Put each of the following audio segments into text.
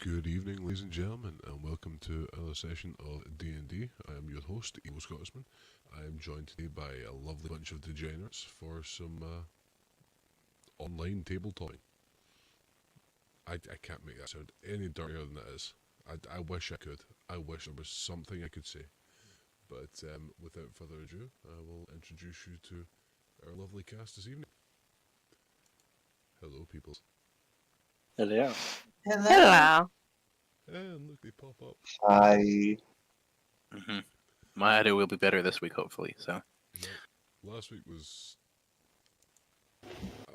Good evening, ladies and gentlemen, and welcome to another session of D&D. I am your host, Scotsman. I am joined today by a lovely bunch of degenerates for some online tabletoping. I can't make that sound any dirtier than it is. I wish I could. I wish there was something I could say. But without further ado, I will introduce you to our lovely cast this evening. Hello, peoples. Hello. Hello. And look, they pop up. Hi. My audio will be better this week, hopefully. So Last week was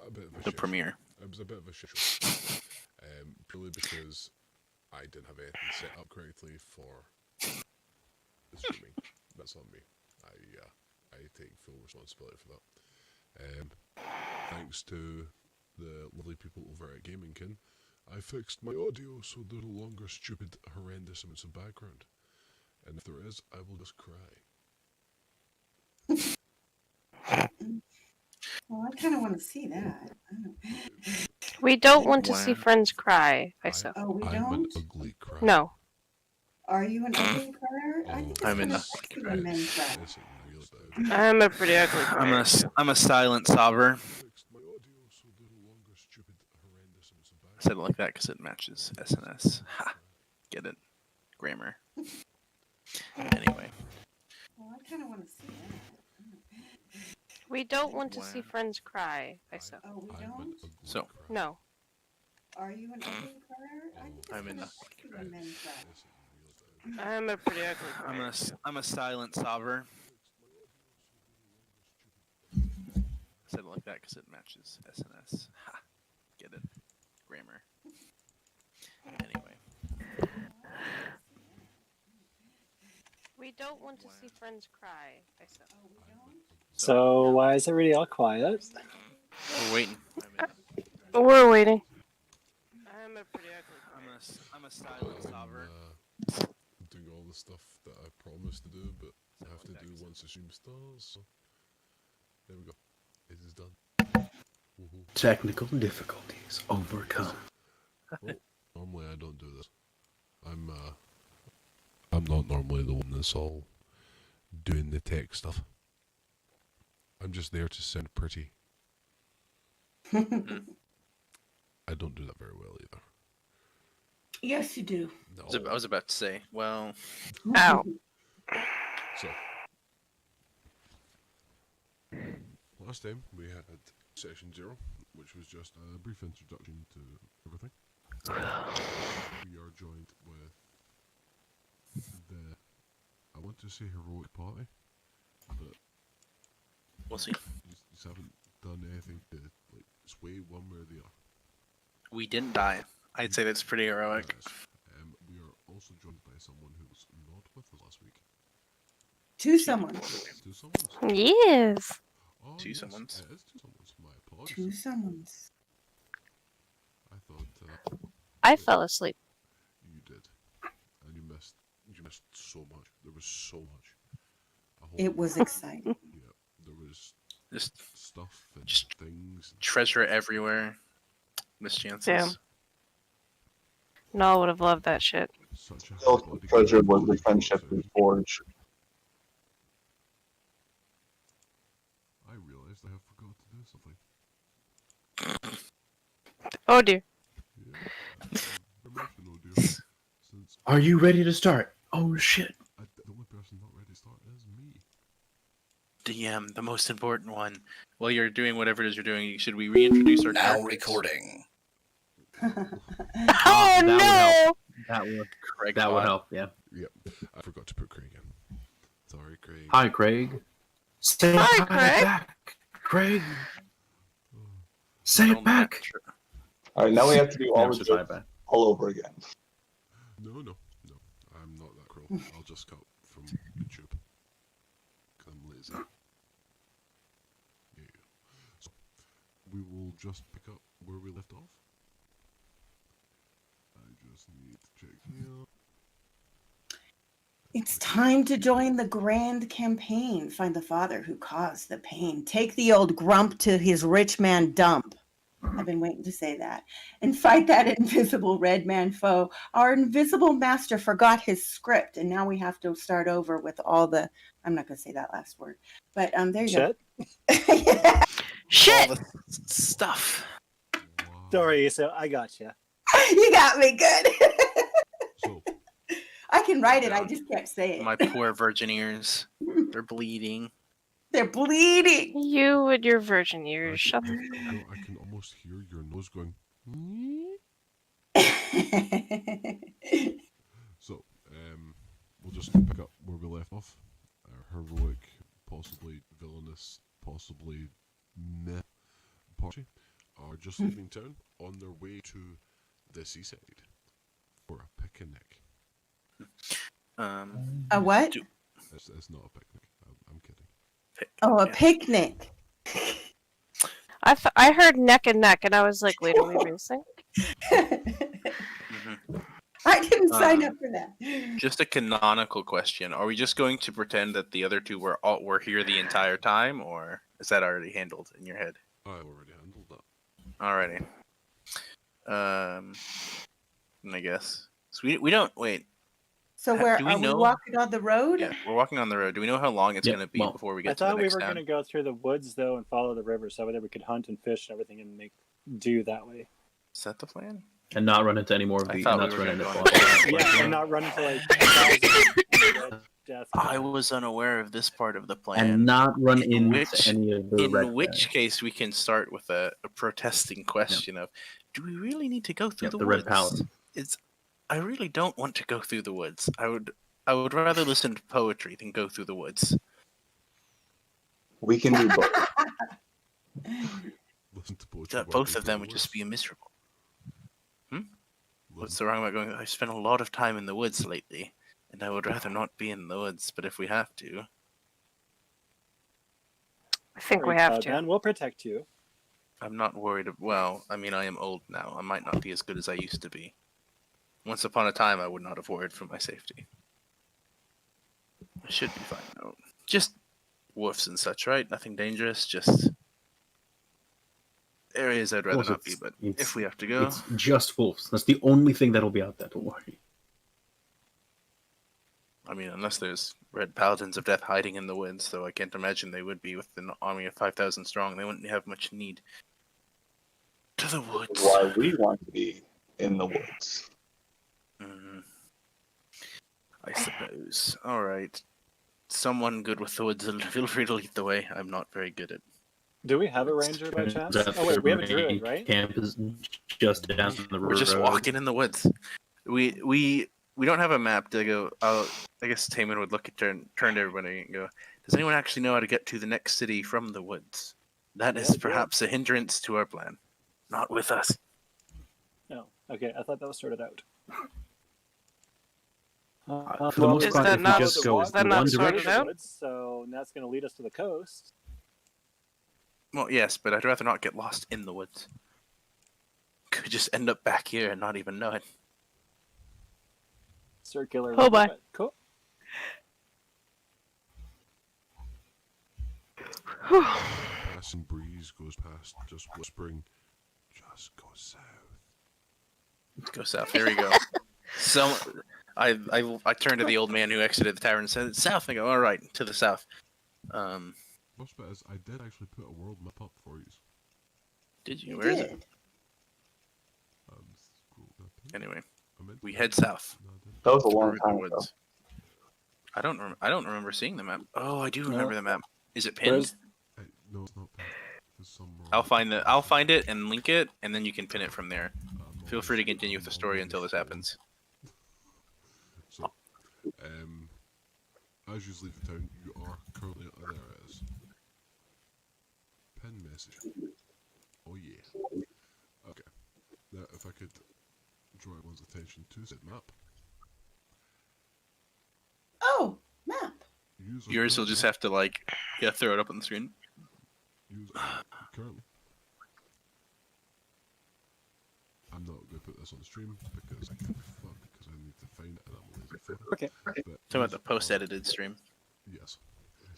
a bit of a the shit premiere. show. It was a bit of a shit show. Purely because I didn't have anything set up correctly for the streaming. That's on me. I take full responsibility for that. Thanks to the lovely people over at Gamingkin, I fixed my audio so there's no longer stupid, horrendous amounts of background. And if there is, I will just cry. Well, I kind of want to see that. We don't want to see Wow. friends cry. I said. Oh, we I'm don't? an ugly cry. No. Are you an ugly crier? I Oh, think it's I'm in kind of the- sexy when men cry. It's real bad. I'm a pretty ugly crier. I'm a silent sobber. Fixed my audio so there's no longer stupid, horrendous amounts of I said it like that because it matches SNS. Ha! Get it? Grammar. Anyway, Well, I kind of want to see that. We don't want to Wow. see friends cry. I said. Oh, we I'm an don't? ugly So- cry. No. Are you an ugly crier? I think it's I'm in kind the- of sexy when men cry. It's real bad. I'm a pretty ugly crier. I'm a silent sobber. I said it like that because it matches SNS. Ha! Get it? Grammar. Anyway, We don't want to see friends cry. I said. Oh, we don't? So why is everybody all quiet? we're waiting. We're waiting. I'm a pretty ugly crier. I'm a silent sobber. Doing all the stuff that I promised to do, but I have to do once the stream starts. So there we go. It is done. Woohoo. Technical difficulties overcome. Well, normally I don't do this. I'm not normally the one that's all doing the tech stuff. I'm just there to sound pretty. I don't do that very well either. Yes, you do. No. I was about to say, well, Ow. So, last time we had session 0, which was just a brief introduction to everything. We are joined with the, I want to say heroic party, but we'll see. you just haven't done anything to like sway one way or the other. We didn't die. I'd say that's pretty heroic. Yes. We are also joined by someone who was not with us last week. Two someone. Two someones? Yes. Oh, Two yes, someones. It is two someones. My apologies. Two someones. I thought I fell asleep. you did, and you missed so much. There was so much. A whole It was lot. exciting. Yeah, there was Just stuff and Just things. treasure everywhere. Miss chances. Damn. No, I would have loved that shit. Such a Still, body treasure count. was the friendship we forged. I realized I have forgot to do something. Oh dear. Yeah, very much an ordeal. Since Are you ready to start? Oh shit. the only person not ready to start is me. DM, the most important one. While you're doing whatever it is you're doing, should we reintroduce our Now characters? recording. Oh that would no! help. That would Craig that would Bott. help. Yeah. Yep, I forgot to put Craig in. Sorry, Craig. Hi, Craig. Say Hi, hi Craig. back, Craig. Say Oh, it back. Alright, now we have to do all Never the said hi jokes back. all over again. No. I'm not that cruel. I'll just cut from YouTube. Because I'm lazy. Yeah. So, we will just pick up where we left off. I just need to check here. It's time to join the grand campaign. Find the father who caused the pain. Take the old grump to his rich man dump. I've been waiting to say that. And fight that invisible red man foe. Our invisible master forgot his script, and now we have to start over with all the. I'm not going to say that last word, but there you Shit. go. Yeah. Shit! All the stuff. Wow. Sorry, so I got you. You got me good. So, I can write it. I just can't say it. My poor virgin ears. They're bleeding. They're bleeding. You and your virgin I ears. Shut can, I can almost hear your nose going. So, we'll just pick up where we left off. Our heroic, possibly villainous, possibly meh party are just leaving town on their way to the seaside for a picnic. A what? Do- It's not a picnic. I'm kidding. Oh, a yeah. picnic. I heard neck and neck, and I was like, wait, are we racing? Mhm. I didn't sign up for that. Just a canonical question: are we just going to pretend that the other two were here the entire time, or is that already handled in your head? I already handled that. Alrighty. I guess. So we don't wait. So where Do we are we know- walking on the road? Yeah, we're walking on the road. Do we know how long it's Yep, going to be well, before we I get to the thought we next were town? going to go through the woods, though, and follow the river, so that we could hunt and fish and everything and do that way. Is that the plan? And not run into any more of I the. thought Not we were run gonna into go bosses. on- Yeah, and not run into, like, thousands of death. I was unaware of this part of the plan. And not run In into which- any of the red In which guys. case, we can start with a protesting question of: do we really need to go through Yep, the the woods? red paladin. I really don't want to go through the woods. I would rather listen to poetry than go through the woods. We can do both. Listen to poetry. Both of them would just be miserable. What's the wrong about going? I've spent a lot of time in the woods lately, and I would rather not be in the woods. But if we have to, I think we have to. Ben, we'll protect you. I'm not worried. Well, I mean, I am old now. I might not be as good as I used to be. Once upon a time, I would not have worried for my safety. I should be fine though. Just wolves and such, right? Nothing dangerous. Just areas I'd rather Also, not be. But if we have to go, It's just wolves. That's the only thing that'll be out there. Don't worry. I mean, unless there's red paladins of death hiding in the woods, though I can't imagine they would be with an army of 5,000 strong. They wouldn't have much need. To the woods. Why we want to be in the woods. Mhm. I suppose. All right. Someone good with the woods, feel free to lead the way. I'm not very good at. Do we have a ranger by chance? Turns out Oh, wait, we have a the druid, main right? Camp is just down the road. We're just walking in the woods. We don't have a map to go. I guess Taman would look at turn to everybody and go, "Does anyone actually know how to get to the next city from the woods? That is Yeah. perhaps a hindrance to our plan. Not with us." No. Okay, I thought that was sorted out. For the most Is part, that if we not- just go is that in not one sorted direction, out? Woods, so that's going to lead us to the coast. Well, yes, but I'd rather not get lost in the woods. Could just end up back here and not even know it. Circular. Oh, my. Cool. Passing breeze goes past, just whispering, just go south. Go south. There we go. So, I turned to the old man who exited the tavern and said, "South." And I go, "All right, to the south." Most bit is, I did actually put a world map up for you. Did you? You Where is it? did. Scroll up here. Anyway, I meant we to- head south. No, I didn't. That was a long through the time ago. woods. I don't remember seeing the map. Oh, I do No. remember the map. Is it Where's- pinned? No, it's not. There's some wrong. I'll find it and link it, and then you can pin it from there. I'm Feel free to already- continue with the I'm story already until this scrolling. happens. So, as you leave the town, you are currently there. It is. Pin message. Oh yeah. Okay. Now, if I could draw everyone's attention to said map. Oh, map. User Yours will currently- just have to throw it up on the screen. User currently. I'm not going to put this on the stream because I can't be fucked because I need to find it and I'm lazy for it. Okay. But Talking about the user post-edited stream. Yes.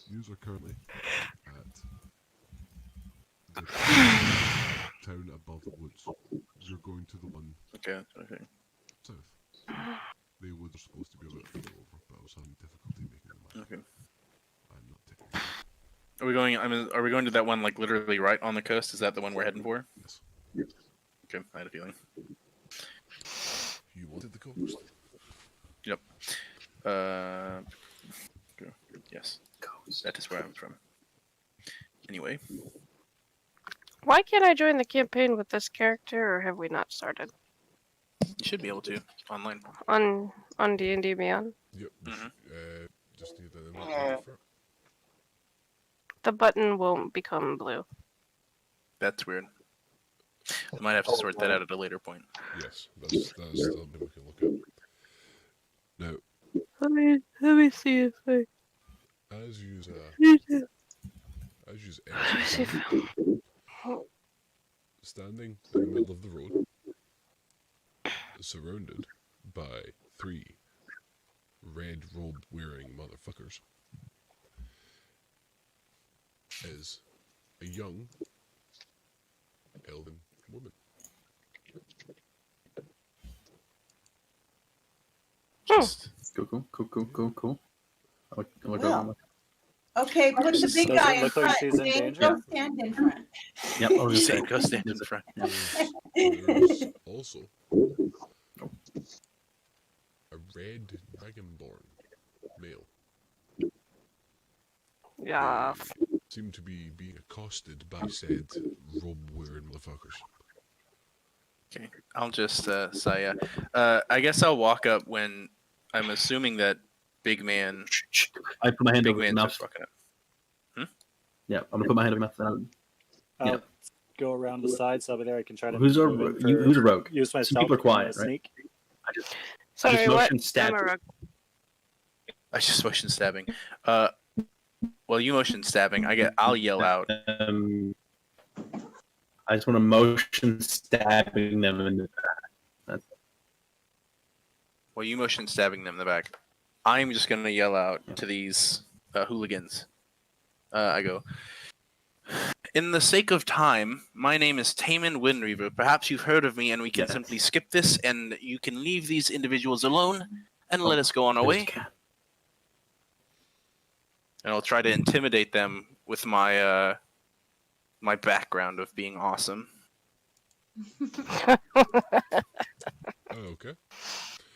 User currently at the town above the woods. You're going to the one Okay, that's what I think. south. The woods are supposed to be a bit further over, but I was having difficulty making them out. Okay. I'm not technical. Are we going? Are we going to that one like literally right on the coast? Is that the one we're heading for? Yes. Okay, I had a feeling. You wanted the coast. Yep. Yes. That is where I'm from. Anyway, Why can't I join the campaign with this character, or have we not started you should be able to online. on D&D Beyond? Yep. Mhm. Just need an invite for it. The button won't become blue. That's weird. I might have to sort that out at a later point. Yes, that's something we can look at. Now, Let me see if I. as you Let me see exit if. standing in the middle of the road, surrounded by 3 red robe wearing motherfuckers, is a young elven woman. Just Cool. I like Well. Okay, put the big Does guy it in look like front. she's in James, danger? don't stand in front. Yep, I was just say, saying. go stand in front. There's also a red dragonborn male. Yeah. They seem to be being accosted by said robe-wearing motherfuckers. Okay, I'll just say, I guess I'll walk up when I'm assuming that big man. I put my hand Big over his man mouth. starts fucking up. Yeah, I'm gonna put my hand over his mouth. I'll Yeah. go around the sides over there. I can try to Who's a move in who's a rogue? use my Some people are stealth quiet, right? sneak. I just Sorry, what? motion stab. I'm a rogue. I just motion stabbing. Well, you motion stabbing. I'll yell out. I just want to motion stabbing them in the back. Well, you motion stabbing them in the back. I'm just gonna yell out to these hooligans. I go. In the sake of time, my name is Taman Windreaver. Perhaps you've heard of me, and we can Yes. simply skip this, and you can leave these individuals alone, and let us go on our There's way. a cat. And I'll try to intimidate them with my my background of being awesome. Oh, okay.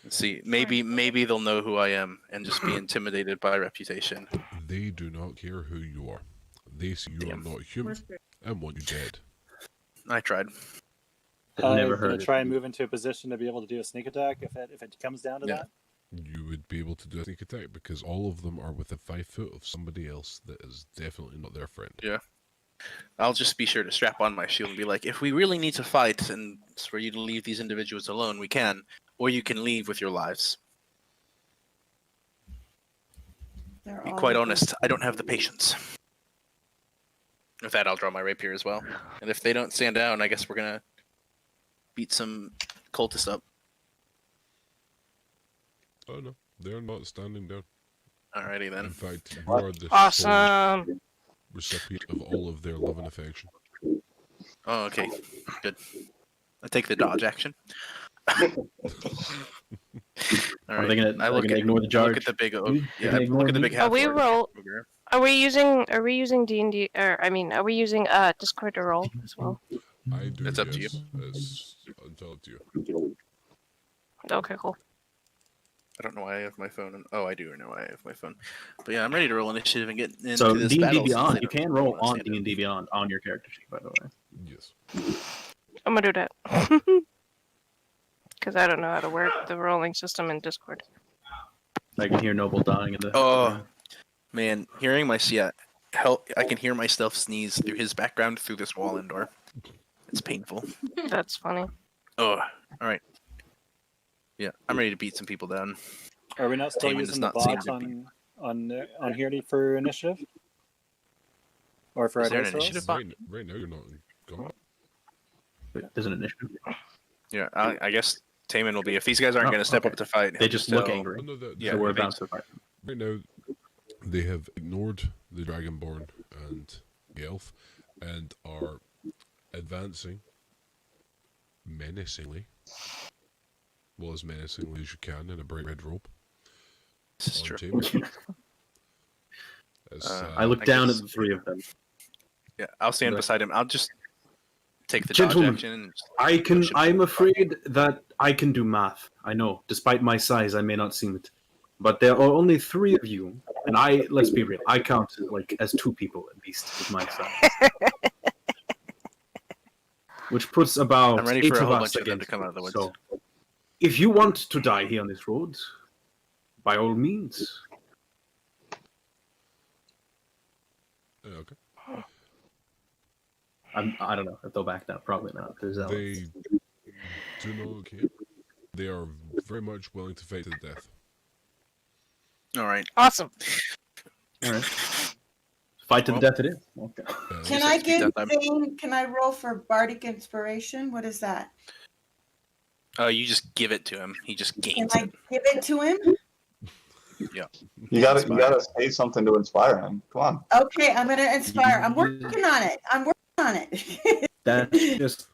Let's see, maybe they'll know who I am and just be intimidated by reputation. They do not care who you are. They see you Damn. are not human and want you dead. I tried. I've I'm never gonna heard try it. and move into a position to be able to do a sneak attack if it comes down to Yeah. that. You would be able to do a sneak attack because all of them are within 5 foot of somebody else that is definitely not their friend. Yeah. I'll just be sure to strap on my shield and be like, if we really need to fight and it's for you to leave these individuals alone, we can. Or you can leave with your lives. They're To be all quite looking- honest, I don't have the patience. With that, I'll draw my rapier as well. And if they don't stand down, I guess we're gonna beat some cultists up. Oh no, they're not standing down. Alrighty In then. fact, you are the sole Awesome. recipient of all of their love and affection. Oh, okay. Good. I take the dodge action. Are they gonna, I are they gonna ignore the I charge? look at the big. You- Yeah, they I ignore look at the me? big half. Are we roll? Are we using D&D? Or I mean, are we using Discord to roll as well? I do. It's up to you. It's entirely up to you. Okay, cool. I don't know why I have my phone. Oh, I do know why I have my phone. But yeah, I'm ready to roll initiative and get into So this D&D battle. Beyond, you can roll Wanna on stand up. D&D Beyond on your character sheet, by the way. Yes. I'm gonna do that. Because I don't know how to work the rolling system in Discord. I can hear Noble dying in the. Oh man, hearing my I can hear myself sneeze through his background through this wall and door. It's painful. That's funny. Oh, all right. Yeah, I'm ready to beat some people down. Are we not still Taman does using the not seem bots to be- on here for initiative? Or for Is there an dice rolls? initiative bot? Right now, you're not in combat. There's an initiative. Yeah, I guess Taman will be. If these guys aren't Oh, going to step okay. up to fight, They he'll just look tell- angry. Oh, no, that, Yeah, So we're they- about to fight. right now, they have ignored the Dragonborn and the elf and are advancing menacingly. Well, as menacingly as you can in a bright red robe. This is On true. Tamer. As, I look I down guess- at the three of them. Yeah, I'll stand Right. beside him. I'll just take the Gentlemen, dodge action and just push him. I'm afraid that I can do math. I know. Despite my size, I may not seem it. But there are only three of you, and let's be real, I count like as two people at least with my size. Which puts about I'm ready 8 for a of whole us bunch of them to against come you. out of the woods. So, if you want to die here on this road, by all means. Okay. I don't know if they'll back down. Probably not. There's that. They do not care. They are very much willing to fight to the death. All right. Awesome. All right. Fight to the Well- death it is. Okay. Can Just I have to beat give that time. Zane? Can I roll for bardic inspiration? What is that? You just give it to him. He just Can gains I it. give it to him? You gotta say something to inspire him. Come on. Okay, I'm gonna inspire. I'm working on it. I'm working on it. That's just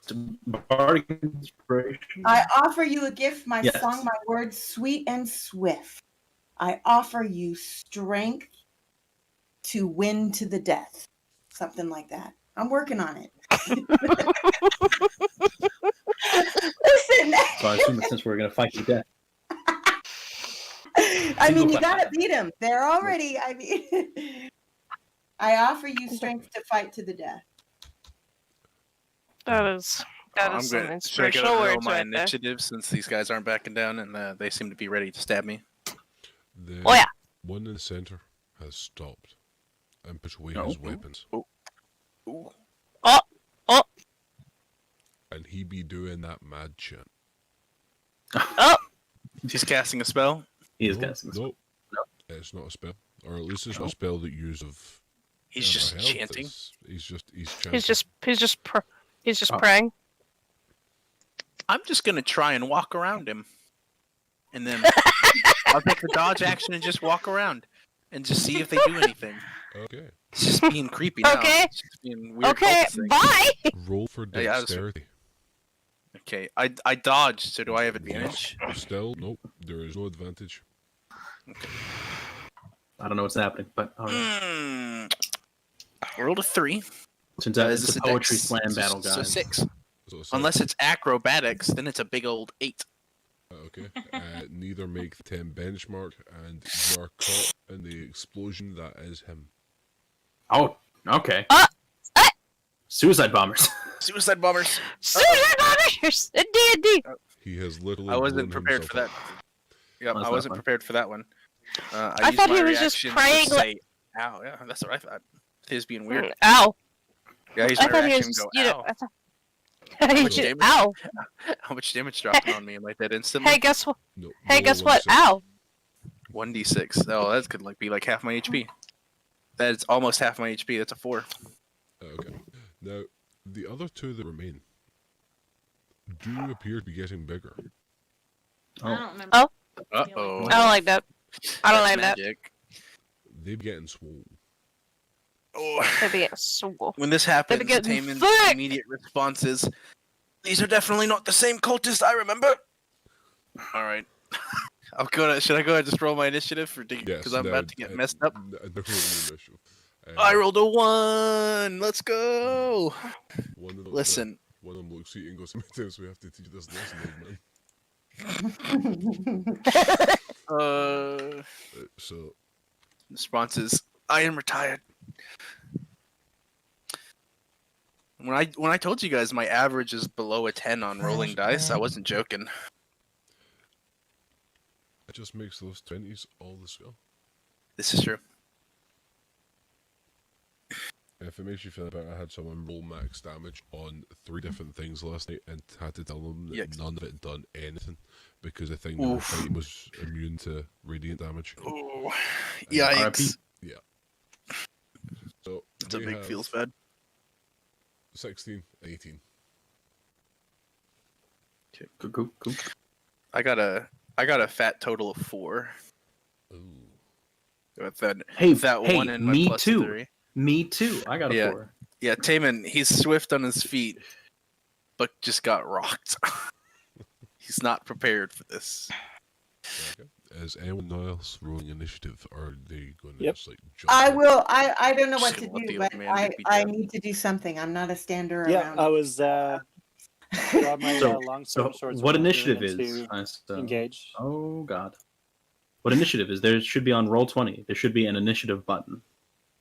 bardic inspiration. I offer you a gift, my Yes. song, my words, sweet and swift. I offer you strength to win to the death. Something like that. I'm working on it. Listen, So I assume that since we're gonna fight to death. I mean, you gotta beat them. They're already, I mean, I offer you strength to fight to the death. That is some Should I get inspirational to roll words my right there. initiative since these guys aren't backing down and they seem to be ready to stab me? The Oh, yeah. one in the center has stopped and put away Oh. his weapons. Ooh. Oh, And he be doing that mad chant. He's casting a spell. He is No, casting. no, it's not a spell. Or at least it's not No. a spell that use of. He's just health. chanting. He's chanting. he's just Oh. praying. I'm just gonna try and walk around him, and then I'll take the dodge action and just walk around and just see if they do anything. Okay. It's just being creepy now. Okay. It's just being weird. Okay, cultist thing. bye. Roll for Yeah, that's- dexterity. Okay, I dodged, so do I have advantage? Still, nope. There is no advantage. I don't know what's happening, but all right. I rolled a 3. Turns out Is it's this a poetry dex? slam battle, So guys. 6. So it's Unless it's acrobatics, then it's a big old 8. okay. Neither make the 10 benchmark, and you are caught in the explosion that is him. Oh, okay. Ah! Suicide bombers. Suicide bombers. Suicide bombers in D&D. He has literally. I wasn't blown prepared for that. himself up. Yep, That's I not wasn't fun. prepared for that one. I used thought my he was just reaction to praying say, "Ow!" Yeah, that's what I thought. He was being weird. Ow. Yeah, he's I my thought he reaction was and just, go, you "Ow!" know, I thought, much damage? ow. How much damage dropping on me like that instantly? Hey, guess what? No, Hey, roll guess a what? 1d6. Ow. 1d6. Oh, that could be like half my HP. That's almost half my HP. That's a 4. Okay. Now, the other two that remain do appear to be getting bigger. I don't remember. Oh. Uh-oh. I don't like that. I don't like that. magic. They're getting swole. Oh. They'd be getting swole. When this happens, getting Taman's thick. immediate response is, "These are definitely not the same cultists I remember." All right. Should I go ahead and just roll my initiative for Yes, because I'm no, about to get messed up? Definitely I rolled a 1. Let's go. One of them, Listen, One of them looks sweet and goes, "Sometimes we have to teach this lesson, old man." So, response is, "I am retired." When I told you guys my average is below a 10 on rolling dice, I wasn't joking. it just makes those 20s all the skill. This is true. If it makes you feel better, I had someone roll max damage on 3 different things last night and had to tell them that Yikes. none of it done anything because the thing they were Oof. fighting was immune to radiant damage. Oh, RIP. yikes! So It's a they big have feels bad. 16 and 18. Cool. I got a fat total of 4. Ooh. With that, Hey, with that hey, one in my me plus too. 3. Me too. I got a Yeah. 4. Yeah, Taman, he's swift on his feet. but just got rocked. He's not prepared for this. Okay. Is anyone else rolling initiative, or are they going to Yep. just like jump? I in? will. I don't know what Just to gonna let do, the but old man get beat I up. need to do something. I'm not a stander Yeah, around. I was grab my So, long so sword what and initiative doing it is? to engage. Oh God. What initiative is? There should be on roll 20. There should be an initiative button.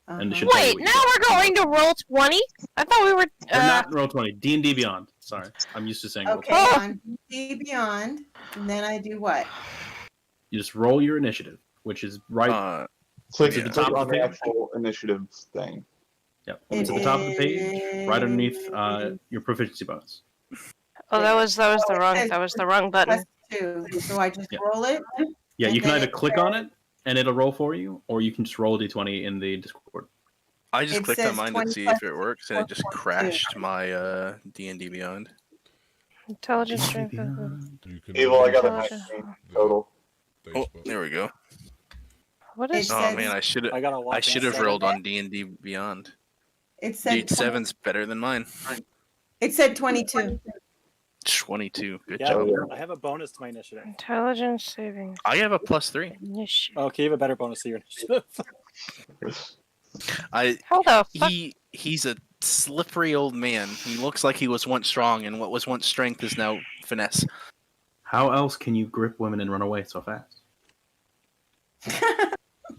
And it should tell you Wait, what now you got. we're going to roll 20? I thought we were. Or not roll 20. D&D Beyond. Sorry, I'm used to saying roll 20. Okay, Oh. on D Beyond, and then I do what? You just roll your initiative, which is right. Click, It's at the click top of on the the page. actual initiative thing. Yep. It's at the top of the page, right underneath your proficiency bonus. Oh, that was the wrong. says That was the wrong button. +2. So I just Yeah. roll it. Yeah, And you can then either it click on it and it'll roll for you, or you can just roll a d20 in the Discord. I just It clicked on says mine to 20 see plus if it works, and it just 4.2. crashed my D&D Beyond. Intelligence strength. You can Evil, I got a Intelligence. 19 total. dice Oh, button. there we go. What It is? Oh says- man, I should I got a I whopping should have 7. rolled on D&D Beyond. It said Dude, 7's better than mine. It said 22. 22. Good Yeah, job. I have a bonus to my initiative. Intelligence saving. I have a +3. Initiative. Okay, you have a better bonus to your initiative. How the fuck? He's a slippery old man. He looks like he was once strong, and what was once strength is now finesse. How else can you grip women and run away so fast?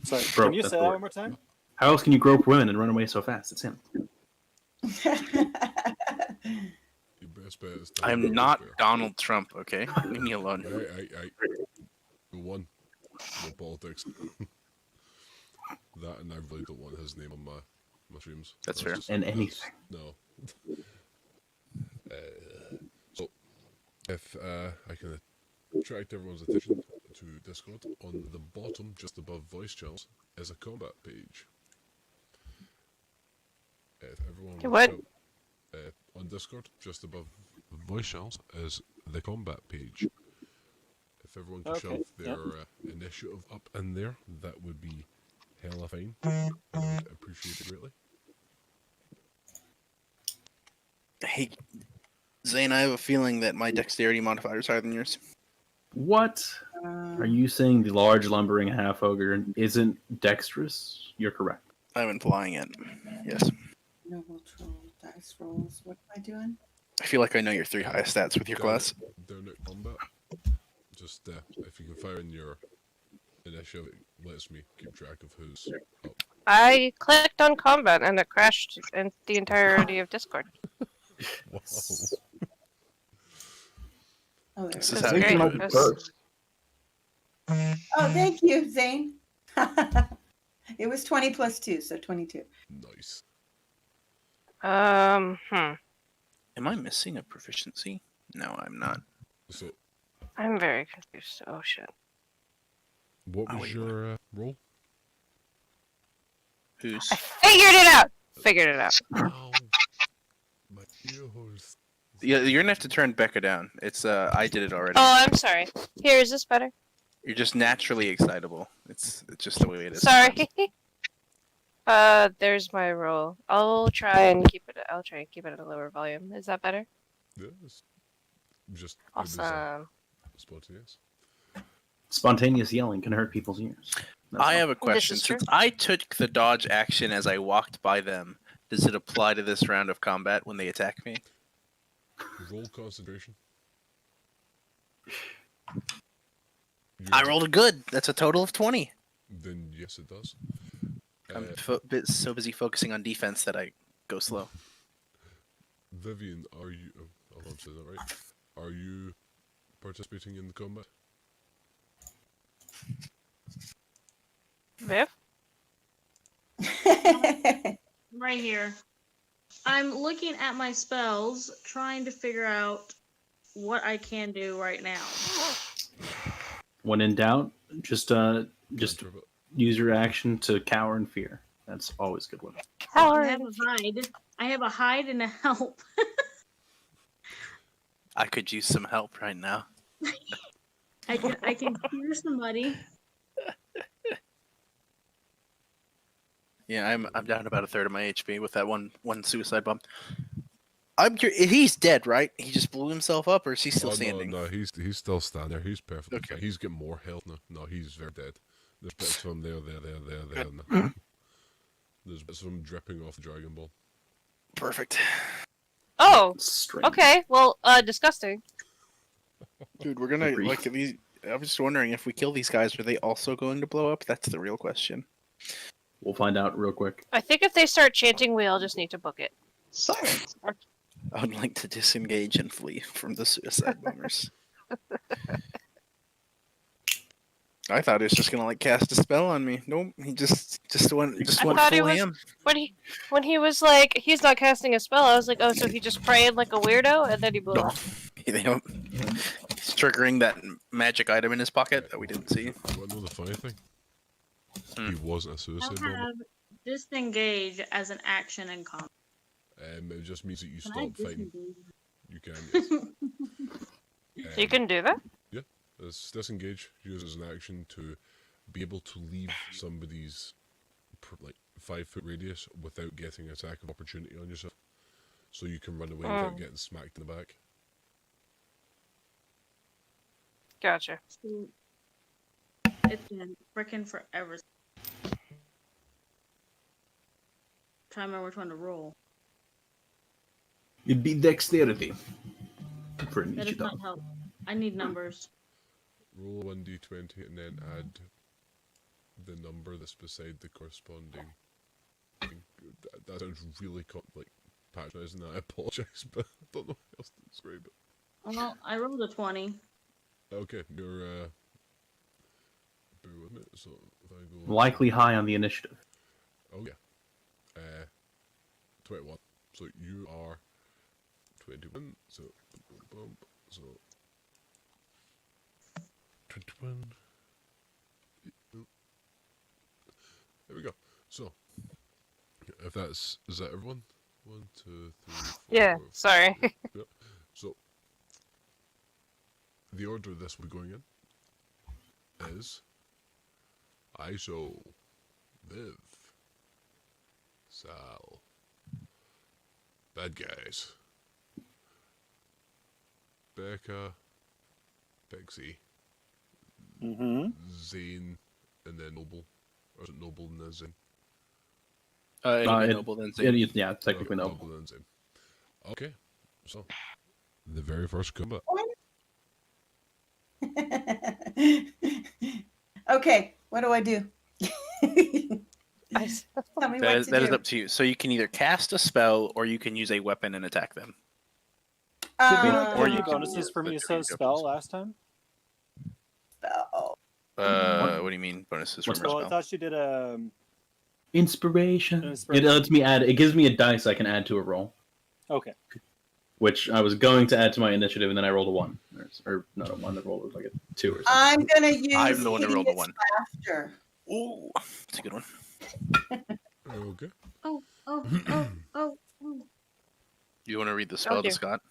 Sorry, Bro, can you that's say the that word. one more time? How else can you grope women and run away so fast? It's him. Your best bet is to I'm have not a bear. Donald Trump, okay? Leave me alone. I. One. No politics. That, and I really don't want his name on my streams. That's fair. And anything. No. So, if I can attract everyone's attention to Discord, on the bottom, just above voice channels, is a combat page. If everyone Okay, looks what? out, on Discord, just above voice channels, is the combat page. If everyone could Okay, shove their yep. initiative up in there, that would be hella fine. I would appreciate it greatly. Hey, Zane, I have a feeling that my dexterity modifier is higher than yours. What? Are you saying the large lumbering half ogre isn't dexterous? You're correct. I'm implying it. Yes. Noble troll dice rolls. What am I doing? I feel like I know your 3 highest stats with your class. Down at combat. Just if you can fire in your initiative, it lets me keep track of who's up. I clicked on combat and it crashed in the entirety of Discord. Wow. Oh, there This it is is. how Great. you might do be it. first. Oh, thank you, Zane. It was 20 plus 2, so 22. Nice. Am I missing a proficiency? No, I'm not. So, I'm very confused. Oh shit. what Oh, was wait, your roll? Who's? I figured it out! Figured it out. Oh, my ears. Yeah, you're gonna have to turn Becca down. It's I did it already. Oh, I'm sorry. Here, is this better? You're just naturally excitable. It's just the way it is. Sorry. There's my roll. I'll try and keep it at a lower volume. Is that better? Yes. Just Awesome. spontaneous. Spontaneous yelling can hurt people's ears. That's I all. have a question. is true. Since I took the dodge action as I walked by them, does it apply to this round of combat when they attack me? Roll concentration. I rolled a good. That's a total of 20. Then yes, it does. I'm so busy focusing on defense that I go slow. Vivian, are you? Oh, I'm saying that right. Are you participating in the combat? Viv? Right here. I'm looking at my spells, trying to figure out what I can do right now. When in doubt, just use your action to cower in fear. That's always a good one. I have a hide. I have a hide and a help. I could use some help right now. I can hear somebody. Yeah, I'm down about a third of my HP with that one suicide bomb. I'm curious. He's dead, right? He just blew himself up, or is he still standing? No, he's still standing there. He's perfectly Okay. fine. He's got more health now. No, he's very dead. There's bits of him there. No. There's bits of him dripping off the Dragon Ball. Perfect. Oh, Strange. okay. Well, disgusting. Dude, we're gonna Agreed. like these. I'm just wondering if we kill these guys, are they also going to blow up? That's the real question. We'll find out real quick. I think if they start chanting, we all just need to book it. Silence. I would like to disengage and flee from the suicide bombers. I thought he was just gonna like cast a spell on me. Nope, he just went I went thought he full was- ham. When he was like, he's not casting a spell, I was like, oh, so he just prayed like a weirdo, and then he blew No, up. they don't. He's triggering that magic item in his pocket that we didn't see. You want to know the funny thing? Hmm. He wasn't a I'll suicide bomber. have disengage as an action in combat. It just means that you Can I stop fighting. disengage? You can, yes. You can do that? This disengage uses an action to be able to leave somebody's 5-foot radius without getting attack of opportunity on yourself. So you can run away without getting smacked in the back. Gotcha. So, it's been frickin' forever. Trying to remember which one to roll. It'd be dexterity. For an That does not Ichidan. help. I need numbers. Roll 1d20 and then add the number that's beside the corresponding thing. That sounds really patronizing. I apologize, but I don't know how else to describe it. Well, I rolled a 20. Okay, you're bear with me. So if I go Likely high on the initiative. Oh yeah. 21. So you are 21. So boom. So 21. There we go. So if is that everyone? 1, 2, 3, 4. Yeah, sorry. Yep. So the order this will be going in is ISO, Viv, Sal, bad guys, Becca, Pixie, Mm-hmm. Zane, and then Noble. Or is it Noble and then Zane? It'll be it- noble then. Zane. Yeah, technically no. Noble and Zane. Okay, so the very first combat. Okay, what do I do? I- Tell me That what is, to that do. is up to you. So you can either cast a spell or you can use a weapon and attack them. Did we not Or get you any can bonuses use from the Misa's two spell weapons. last time? Oh, What do you mean bonuses from What's her Well, I spell? thought she did a. Inspiration. Inspiration. It lets me add. It gives me a dice I can add to a roll, Okay. which I was going to add to my initiative, and then I rolled a 1, or not a 1. I rolled like a 2 or something. I'm gonna use. I'm the one who rolled a hideous 1. laughter. Ooh, that's a good one. Okay. Oh. You want to read the spell to dear. Scott?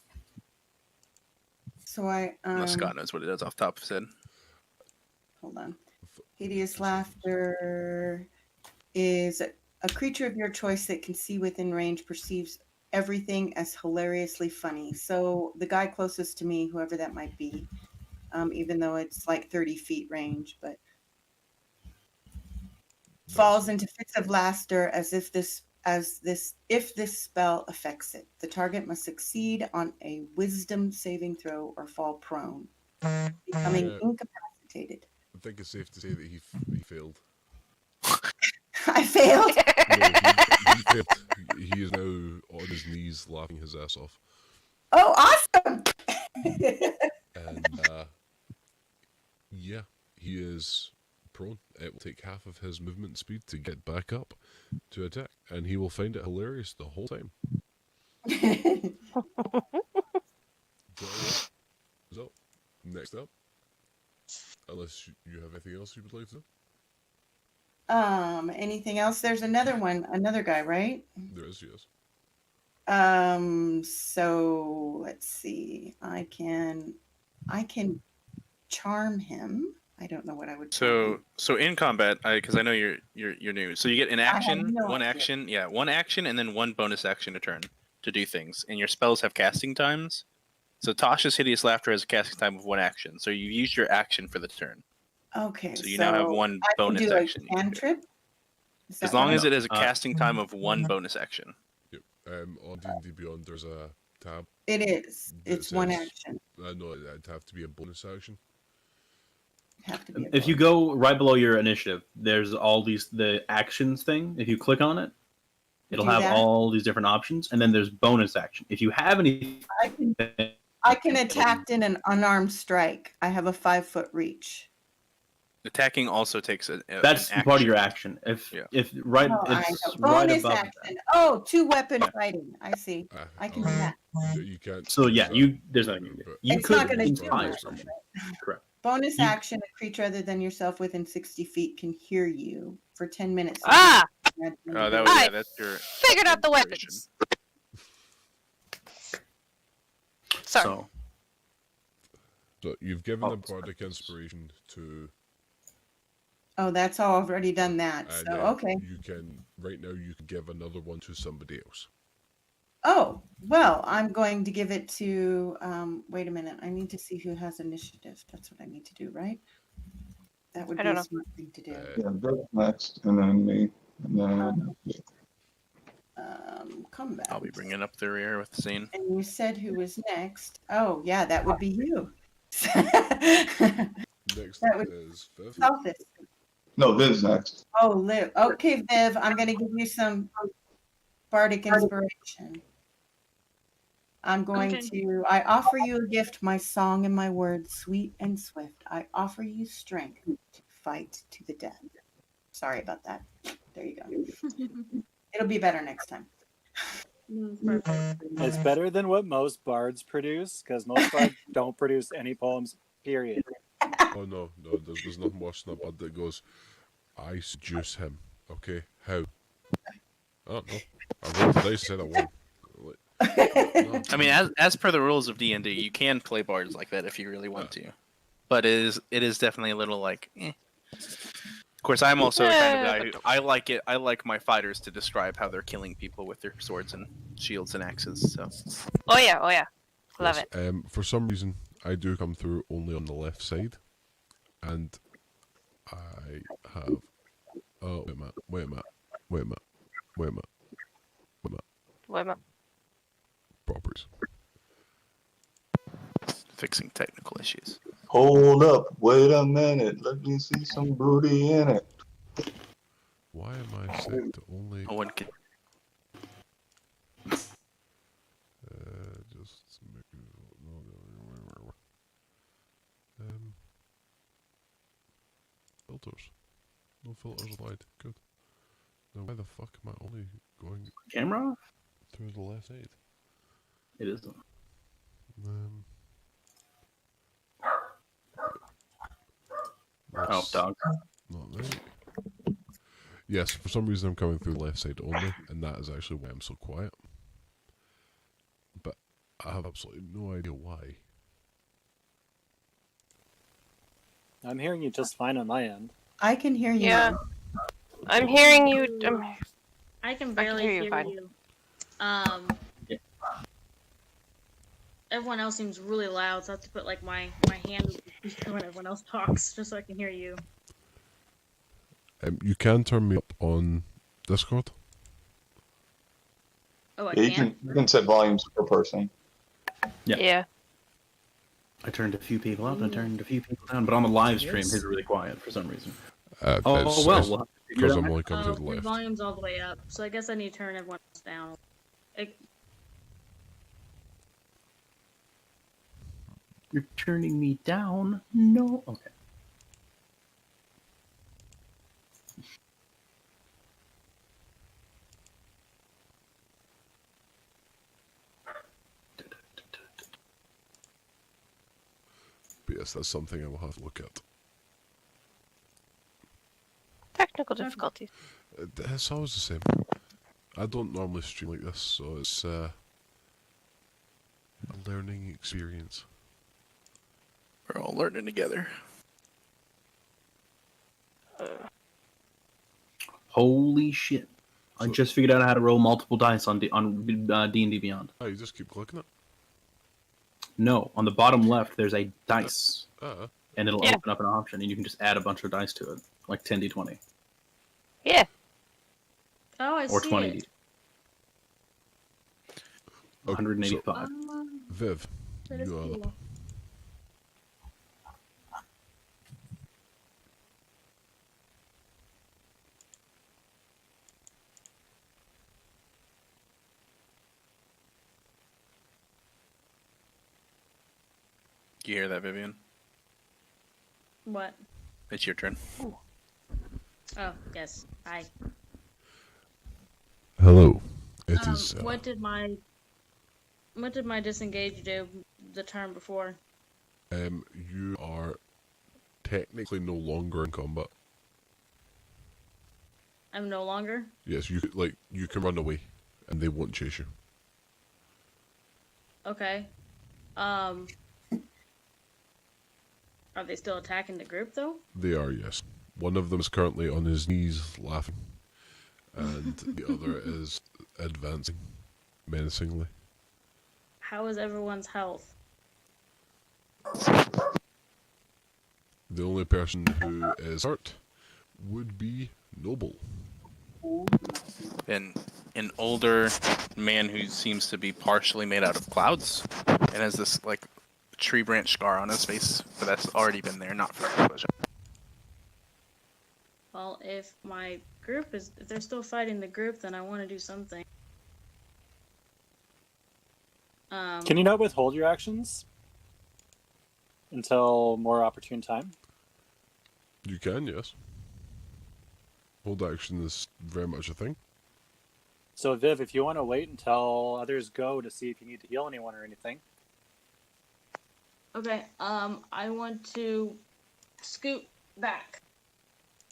So I Unless Scott knows what it does off the top of his head. hold on. Hideous laughter is a creature of your choice that can see within range perceives everything as hilariously funny. So the guy closest to me, whoever that might be, even though it's like 30 feet range, but falls into fits of laughter if this spell affects it. The target must succeed on a wisdom saving throw or fall prone, becoming Yeah. incapacitated. I think it's safe to say that he failed. I failed. No, he failed. He is now on his knees laughing his ass off. Oh, awesome! And yeah, he is prone. It will take half of his movement speed to get back up to attack, and he will find it hilarious the whole time. So, next up, unless you have anything else you would like to know, Anything else? There's another one, another guy, right? there is yes. So let's see. I can charm him. I don't know what I would. charm So in combat, because I know you're new, so you get an have action, no one idea. action, one action, and then one bonus action a turn to do things, and your spells have casting times. So Tasha's Hideous Laughter has a casting time of 1 action. So you used your action for the turn. Okay, So you now have 1 I can bonus do action. a you can do. cantrip. Is As that long right? as it has a casting time of 1 bonus action. Yep. On D&D Beyond, there's a tab. It is. that It's one says- action. No, it'd have to be a bonus action. Have to be. If you go right below your initiative, there's all the actions thing. If you click on it, it'll Do have that? all these different options, and then there's bonus action. If you have any, I can attack in an unarmed strike. I have a 5-foot reach. Attacking also takes that's an part of your action. action. Yeah. If right, Oh, I it's know. right Bonus above action. Oh, 2-weapon fighting. I see. Ah, I can do that. You can't. So use yeah, that, there's nothing you can do. but- You It's could not gonna do inspire much. someone. Correct. Bonus You- action: a creature other than yourself within 60 feet can hear you for 10 minutes. Ah! That's your Figured out the inspiration. weapons. Sorry. So So you've given a Oh, bardic inspiration to. Oh, that's all. I've already done that. And So then okay. You can right now. You can give another one to somebody else. Oh, well, I'm going to give it to. Wait a minute. I need to see who has initiative. That's what I need to do, right? That would I be don't a know. smart thing to do. Yeah, Bill's next, and then me, and then Combat. I'll be bringing up the rear with Zane. And you said who was next? Oh, yeah, that would be you. Next That would- is Viv. Selfish. no, Viv's next. Oh, Liv. Okay, Viv, I'm going to give you some bardic inspiration. I'm going Okay. to. I offer you a gift, my song and my words, sweet and swift. I offer you strength to fight to the death. Sorry about that. There you go. It'll be better next time. Perfect. It's better than what most bards produce, because most bards don't produce any poems, period. Oh no, there's nothing worse than a bud that goes, I seduce him. Okay, how? Oh no, I rolled the dice and said I won. No. I mean, as per the rules of D&D, you can play bards like that if you really want to, but it is definitely a little like. Of course, I'm also the kind of guy who I like my fighters to describe how they're killing people with their swords and shields and axes. So Oh yeah, love Yes, it. For some reason, I do come through only on the left side, and I have. Oh wait a minute. Wait a minute. Properties. fixing technical issues. Hold up, wait a minute, let me see some booty in it. Why am I set to only? No one can. Just make filters. No filters allowed. Good. Now why the fuck am I only going Camera off? through the left side? It isn't. Oh, That's dog. not right. Yes, for some reason I'm coming through the left side only, and that is actually why I'm so quiet. But I have absolutely no idea why. I'm hearing you just fine on my end. I can hear you. Yeah. now. I'm hearing you. I can barely hear you hear fine. you. Everyone else seems really loud, so I have to put like my hand when everyone else talks, just so I can hear you. You can turn me up on Discord. Oh, I Yeah, can. you can set volumes per person. Yeah. Yeah. I turned a few people up and I turned a few people down, but on the live stream, his is really quiet for some reason. It's- We'll have to figure it because out. I'm only coming Oh, to the the left. volume's all the way up, so I guess I need to turn everyone else down. You're turning me down? No. Okay. But yes, that's something I will have to look at. Technical difficulties. It's always the same. I don't normally stream like this, so it's a learning experience. We're all learning together. Holy shit. I just figured out how to roll multiple dice on D&D Beyond. Oh, you just keep clicking it? No, on the bottom left, there's a dice, Ah, and it'll Yeah. open up an option, and you can just add a bunch of dice to it, like 10d20 Yeah. Oh, I or see 20d. it. okay, 185. so, Viv, That is you are cool. up. Do you hear that, Vivian? What? It's your turn. Oh, yes. Hi. Hello. It is. What did my disengage do the turn before? You are technically no longer in combat. I'm no longer. Yes, you can run away, and they won't chase you. Okay. Are they still attacking the group though? They are, yes. One of them is currently on his knees laughing, and the other is advancing menacingly. How is everyone's health? The only person who is hurt would be Noble. And an older man who seems to be partially made out of clouds and has this like tree branch scar on his face, but that's already been there, not for explosion. Well, if they're still fighting the group, then I want to do something. Can you not withhold your actions until more opportune time? You can, yes. Hold action is very much a thing. So, Viv, if you want to wait until others go to see if you need to heal anyone or anything. Okay, I want to scoot back.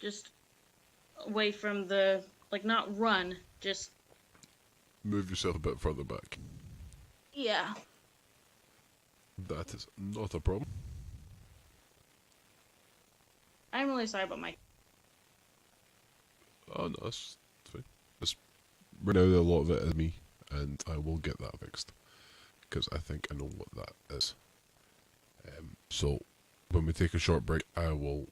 Just away from the, not run, just... Move yourself a bit further back. Yeah. That is not a problem. I'm really sorry about my... Oh, no, that's fine. Right now, a lot of it is me, and I will get that fixed. Because I think I know what that is. So, when we take a short break, I will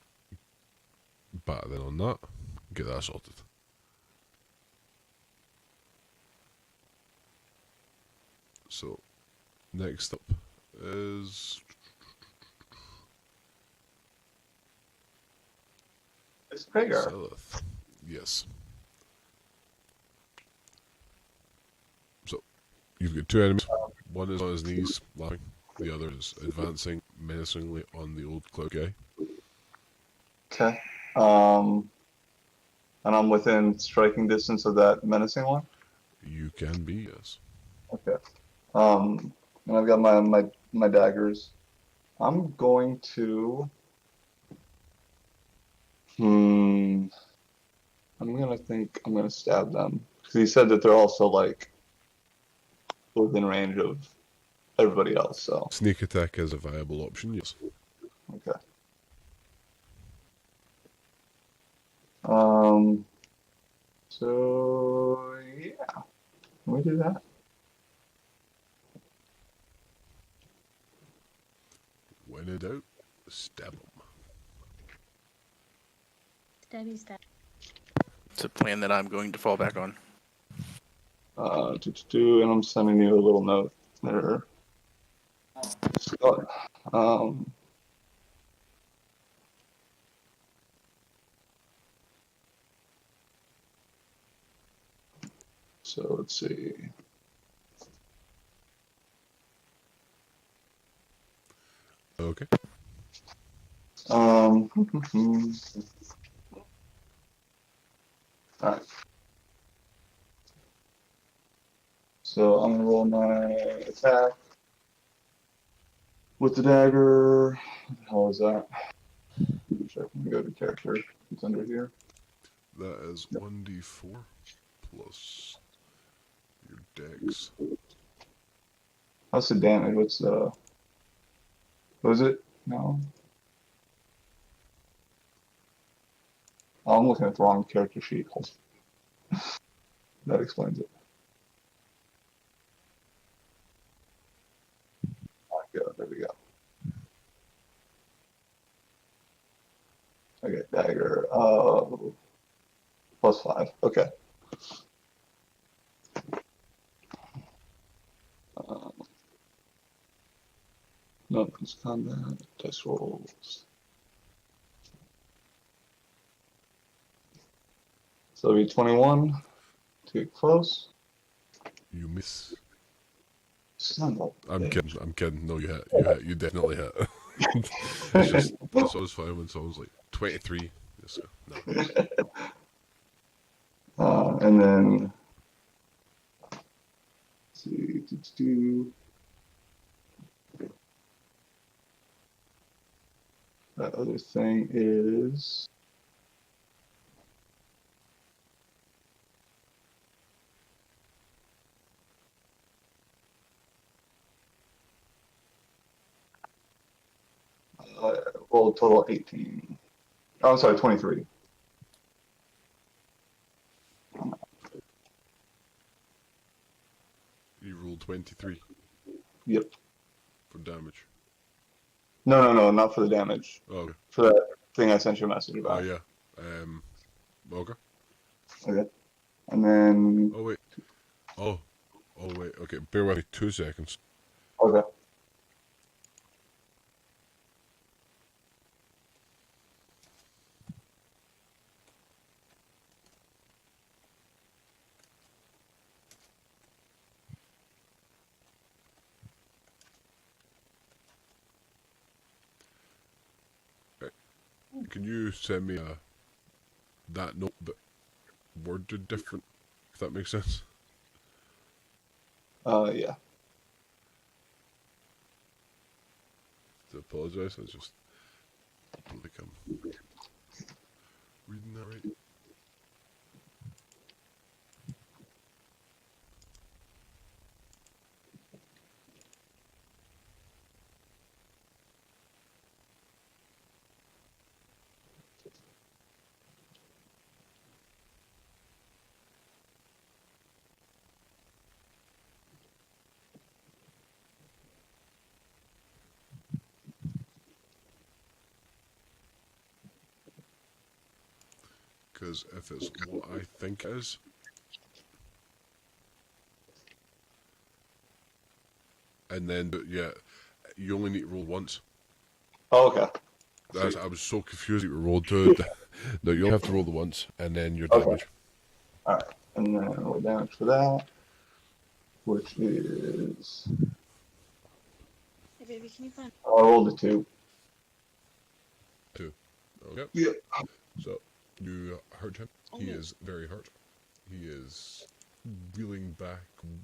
bat then on that, get that sorted. So, next up is... It's bigger. Selith. Yes. So, you've got two enemies. One is on his knees, laughing. The other is advancing menacingly on the old cloud guy. Okay. And I'm within striking distance of that menacing one. You can be, yes. Okay. And I've got my daggers. I'm going to. I'm gonna stab them because he said that they're also like within range of everybody else. So Sneak attack is a viable option, yes. okay. So yeah, can we do that? When in doubt, stab him. Stabby. It's a plan that I'm going to fall back on. And I'm sending you a little note there. So, so let's see. Okay. All right. So I'm gonna roll my attack with the dagger. What the hell is that? Check. Let me go to character. It's under here. That is 1d4 plus your dex. How's the damage? What's the? Was it? No. Oh, I'm looking at the wrong character sheet. That explains it. There we go. Okay, dagger. +5. Okay. No, it's combat. Dice rolls. So it'll be 21 to get close. You miss. Son of a I'm bitch. kidding. I'm kidding. No, you hit. You hit. You definitely hit. It's just it's always fine when someone's like 23. Just go, no. And then let's see. That other thing is well, total 18. Oh, I'm sorry, 23. You rolled 23 Yep. for damage. No, not for the damage. Oh, okay. For that thing I sent you a message Oh about. yeah. Okay. Okay. And then. Oh wait. Oh wait. Okay. Bear with me 2 seconds. Okay. Can you send me that note but worded different? If that makes sense. Yeah. To apologize. I just don't think I'm reading that right. Because if it's what I think it is, and then yeah, you only need to roll once. Oh, okay. I was so confused. You rolled two. No, you only have to roll the once, and then your Okay. damage. All right. And then roll damage for that, which is. Hey, baby, can you find? I rolled a 2. 2. Okay. Yeah. So you hurt him. He is very hurt. He is reeling back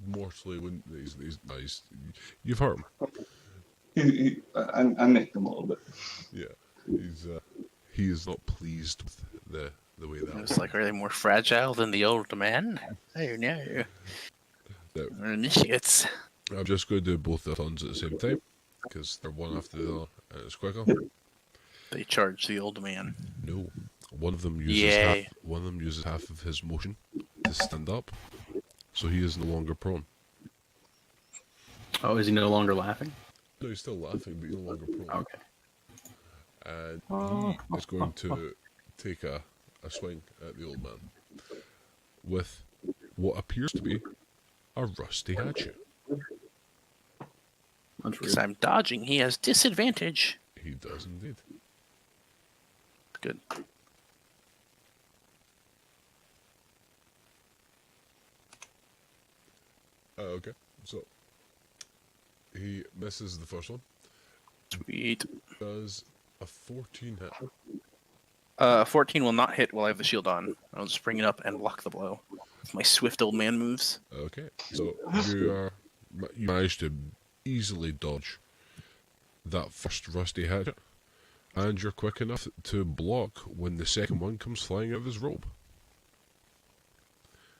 mortally. When he's nice. You've hurt him. I nicked him a little bit. Yeah. He is not pleased with the way that It's went. like, are they more fragile than the old man? I don't know. No. Or initiates. I'm just going to do both the tons at the same time because they're one after the other and it's quicker. They charge the old man. No, one of them uses Yay. half of his motion to stand up, so he is no longer prone. Oh, is he no longer laughing? No, he's still laughing, but he's no longer prone. Okay. And he is going to take a swing at the old man with what appears to be a rusty hatchet. That's Because rude. I'm dodging, he has disadvantage. He does indeed. Good. Okay, so he misses the first one. Sweet. Does a 14 hit? 14 will not hit while I have the shield on. I'll just bring it up and block the blow. With my swift old man moves. Okay, so you managed to easily dodge that first rusty hatchet, and you're quick enough to block when the second one comes flying out of his robe.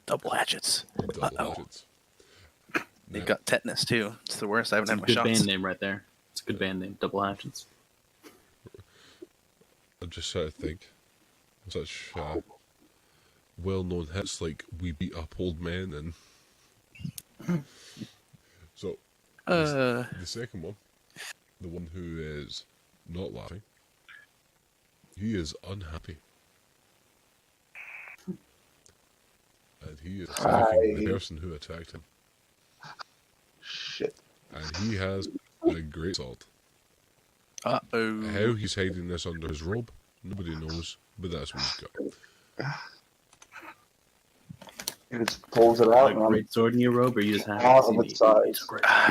Double hatchets. Double Uh-oh. hatchets. They've Now, got tetanus too. It's the worst. I haven't It's a had my good shots. band name right there. It's a good band name. Double Hatchets. I'm just trying to think. Such well-known hits like "We Beat Up Old Men" and so the second one, the one who is not laughing, he is unhappy, and he is attacking the person who attacked him, Shit. and he has a great sword. Uh-oh. How he's hiding this under his robe, nobody knows, but that's what he's got. He just pulls it out Like and I'm great sword in your robe, or you just happy to out see of me? its size.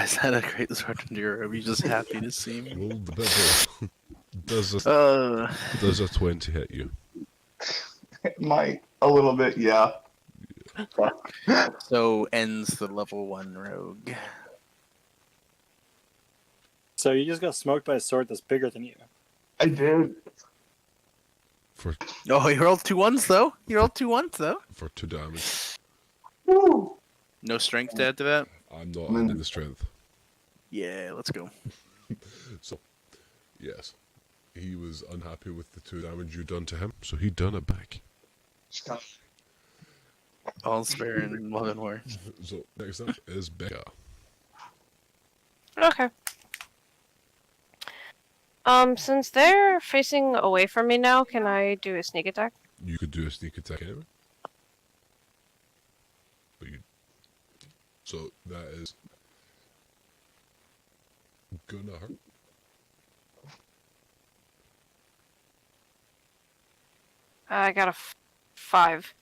Is that a great sword in your robe? You're just happy to see me. Roll the bit. Does a 20 hit you? It might a little bit, yeah. Fuck. So ends the level 1 rogue. So you just got smoked by a sword that's bigger than you. I did. For Oh, you rolled 2 1s though. You rolled 2 1s though. 2 damage. Woo. No strength to add to that. I'm not Mm. adding the strength. Yeah, let's go. So, yes. He was unhappy with the 2 damage you done to him, so he done it back. All's fair in love and war. So, next up is Becca. Okay. Since they're facing away from me now, can I do a sneak attack? You could do a sneak attack anyway. But you... So, that is gonna hurt. I got a 5.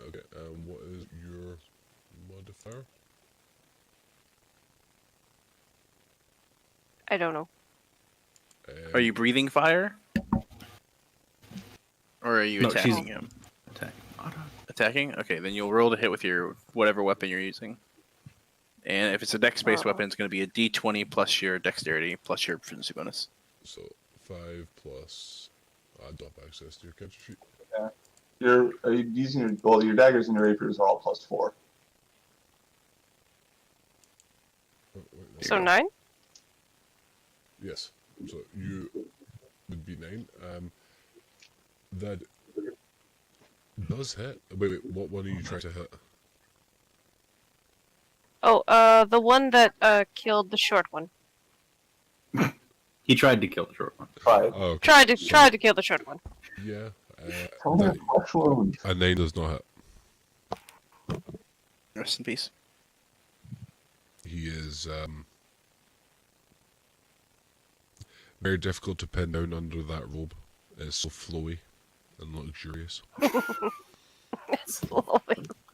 Okay, what is your modifier? I don't know. Are you breathing fire? Or are you No, attacking she's- him? Attack. Attacking? Okay, then you'll roll to hit with your whatever weapon you're using. And if it's a dex-based Oh. weapon, it's going to be a d20 plus your dexterity plus your proficiency bonus. So, 5 plus... I don't have access to your character sheet. Are you using your daggers and your rapiers are all +4. Oh, wait, So no. 9? Yes. So you would be 9. That does hit. Wait, what one are you trying to hit? Oh, the one that killed the short one. He tried to kill the short one. 5. Oh, okay. Tried to kill the short one. Yeah. Tell me flesh wound. A 9 does not hit. Rest in peace. He is very difficult to pin down under that robe. It's so flowy and luxurious. Slowly.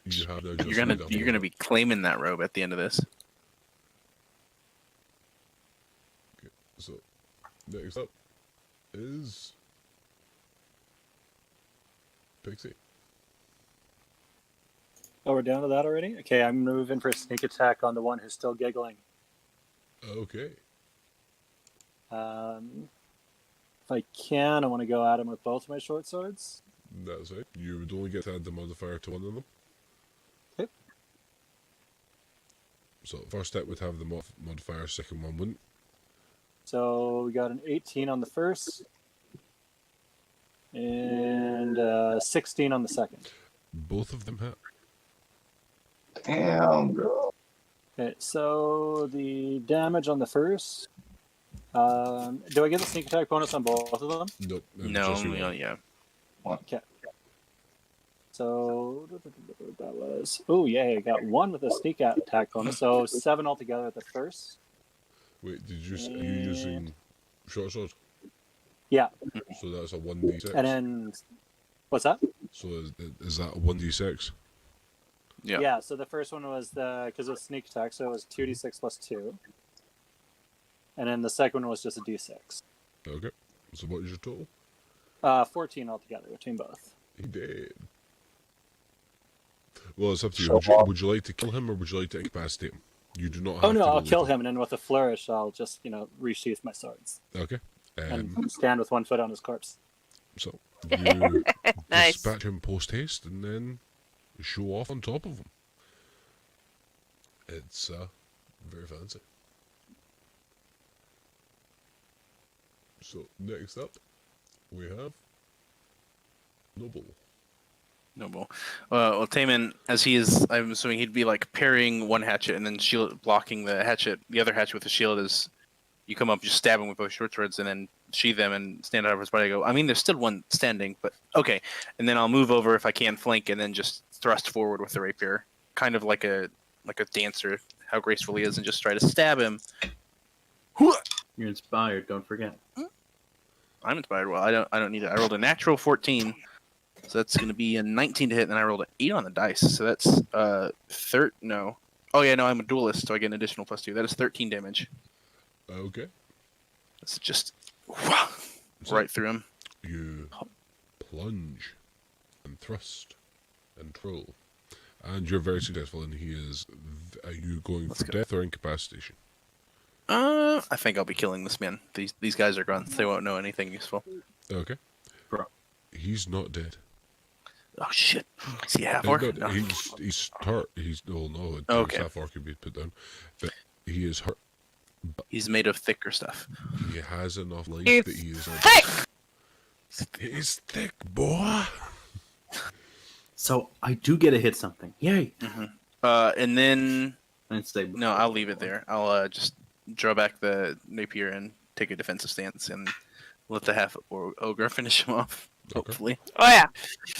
You have no just You're gonna be claiming that robe at the end of this. So next up is Pixie. Oh, we're down to that already? Okay, I'm moving for a sneak attack on the one who's still giggling. Okay. If I can, I want to go at him with both my short swords. That's it. You would only get to add the modifier to one of them. Okay. So first step would have the modifier, second one wouldn't. So we got an 18 on the first, and 16 on the second. Both of them hit. Damn, girl. Okay, so the damage on the first. Do I get the sneak attack bonus on both of them? Nope. No, just your one. yeah. So that was. Oh yeah, I got one with a sneak attack bonus. So 7 altogether at the first. Wait, are you using short sword? Yeah, So that's a 1d6. and then what's that? So is that a 1d6? Yeah. Yeah. So the first one was because it was sneak attack, so it was 2d6 plus 2, and then the second one was just a d6. Okay. So what is your total? 14 altogether between both. He did. Well, it's up to you. So, Would you like to kill him or would you like to incapacitate him? You do not have Oh no, to I'll roll kill it. him, and then with a flourish, I'll just resheath my swords Okay. and stand with one foot on his corpse. So you Nice. dispatch him post haste and then show off on top of him. It's very fancy. So next up we have Noble. Noble. Well, Taman, as he is, I'm assuming he'd be like parrying one hatchet and then shield blocking the other hatchet with the shield as you come up, just stab him with both short swords and then sheathe them and stand out of his body. I go, I mean, there's still one standing, but okay. And then I'll move over if I can flank and then just thrust forward with the rapier, kind of like a dancer, how graceful he is, and just try to stab him. You're inspired. Don't forget. I'm inspired. Well, I don't need it. I rolled a natural 14. So that's going to be a 19 to hit, and then I rolled an 8 on the dice. So that's no. Oh yeah, no, I'm a duelist, so I get an additional +2. That is 13 damage. Okay. That's just So right through him. you plunge and thrust and troll, and you're very successful. And he is. Are you going Let's for go. death or incapacitation? I think I'll be killing this man. These guys are grunts. They won't know anything useful. Okay. Bro. He's not dead. Oh shit! Is he half No, orc? no, No. he's hurt. He's no. Okay. Half orc could be put down, but he is hurt. He's made of thicker stuff. He has enough life He's that he is on. thick! He's thick, boy. So I do get to hit something. Yay! And then And stay. no, I'll leave it there. I'll just draw back the rapier and take a defensive stance and let the half ogre finish him off. Okay. Hopefully. Oh yeah.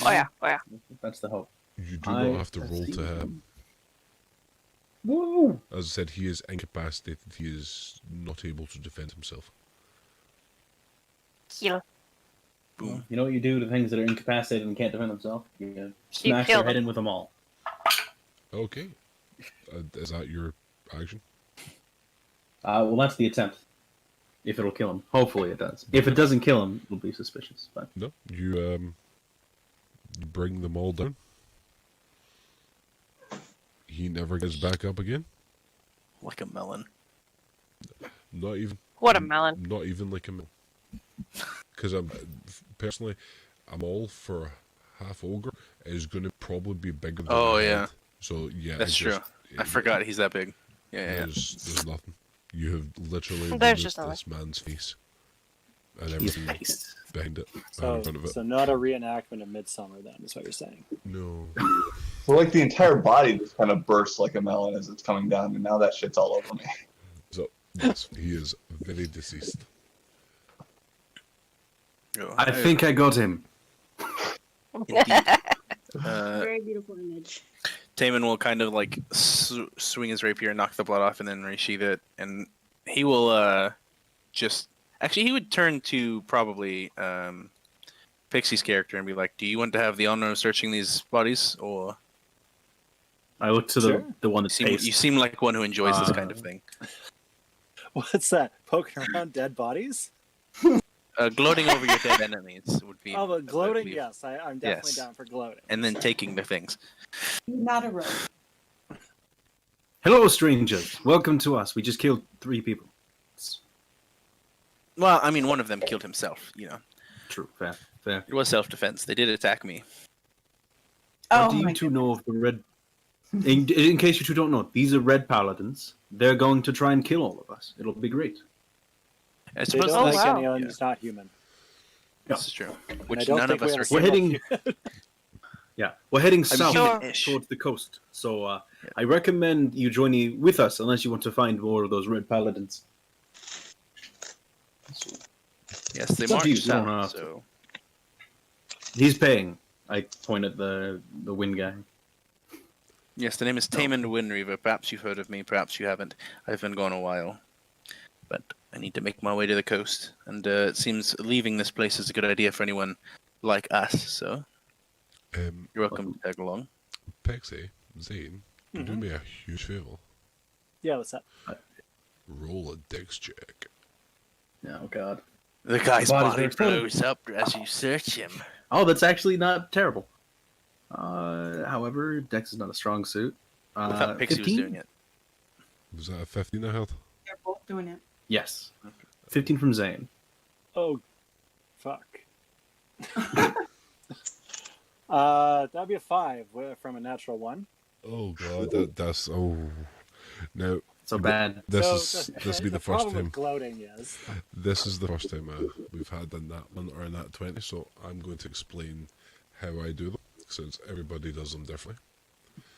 Oh yeah. Oh yeah. That's the hope. You do I not have to roll to hit. Woo! As I said, he is incapacitated. He is not able to defend himself. Kill. Boom. You know what you do to things that are incapacitated and can't defend themselves? You smash kill their head them. in with them all. Okay. Is that your action? Well, that's the attempt. If it'll kill him. Hopefully it does. If it doesn't kill him, it'll be suspicious. But No. You bring them all down. He never gets back up again. Like a melon. Not even. What a melon. Not even like a mill. Because personally, I'm all for half ogre. Is going to probably be bigger than Oh, a yeah. head. So yeah, That's it's true. just- I forgot he's that big. Yeah. There's nothing. You have literally There's removed just nothing. this man's face and he's everything face. behind it. and So, in front of it. so not a reenactment of Midsummer, then, is what you're saying. No. So like the entire body just kind of bursts like a melon as it's coming down, and now that shit's all over me. So yes, he is very deceased. Oh, I think I got him. Indeed. Very beautiful image. Taman will kind of like swing his rapier, knock the blood off, and then resheath it. And he will just actually he would turn to probably Pixie's character and be like, "Do you want to have the honor of searching these bodies?" Or I look to Sure. the one you that's you seem like one who enjoys this kind of thing. What's that? Poking around dead bodies? Gloating over your dead enemies would be. Oh, but I gloating, believe. yes. I'm definitely Yes. down for gloating. And then taking the things. Not a rogue. Hello, strangers. Welcome to us. We just killed 3 people. Well, I mean, one of them killed himself. You know, True. Fair. Fair. it was self-defense. They did attack me. Oh, What do you my two know of the red? In case you two don't know, these are red paladins. They're going to try and kill all of us. It'll be great. I They suppose don't Oh, like wow. anyone who's not human. this is true. And I Which don't none think of we us have are a We're single heading. Yeah, we're heading south Sure. human-ish. towards the coast. So I recommend you joining with us, unless you want to find more of those red paladins. Yes, they It's up to you, marched you don't south. have to. So He's paying. I point at the wind guy. yes, the name is Taman Windreaver. Perhaps you've heard of me. Perhaps you haven't. I've been gone a while, but I need to make my way to the coast, and it seems leaving this place is a good idea for anyone like us. So you're welcome to tag along. Pexie, Zane, you do me a huge favour. Yeah, what's that? Roll a dex check. Oh God. The guy's Body's body very full. blows up as you search him. Oh, that's actually not terrible. However, Dex is not a strong suit. I thought Pixie 15? was doing it. Was that a 15 I had? They're both doing it. Yes. 15 from Zane. Oh, fuck. That'd be a 5 from a natural 1. Oh god, that's now So bad. this will be the first problem time. with gloating is This is the first time we've had a nat 1 or a nat 20, so I'm going to explain how I do them. since everybody does them differently.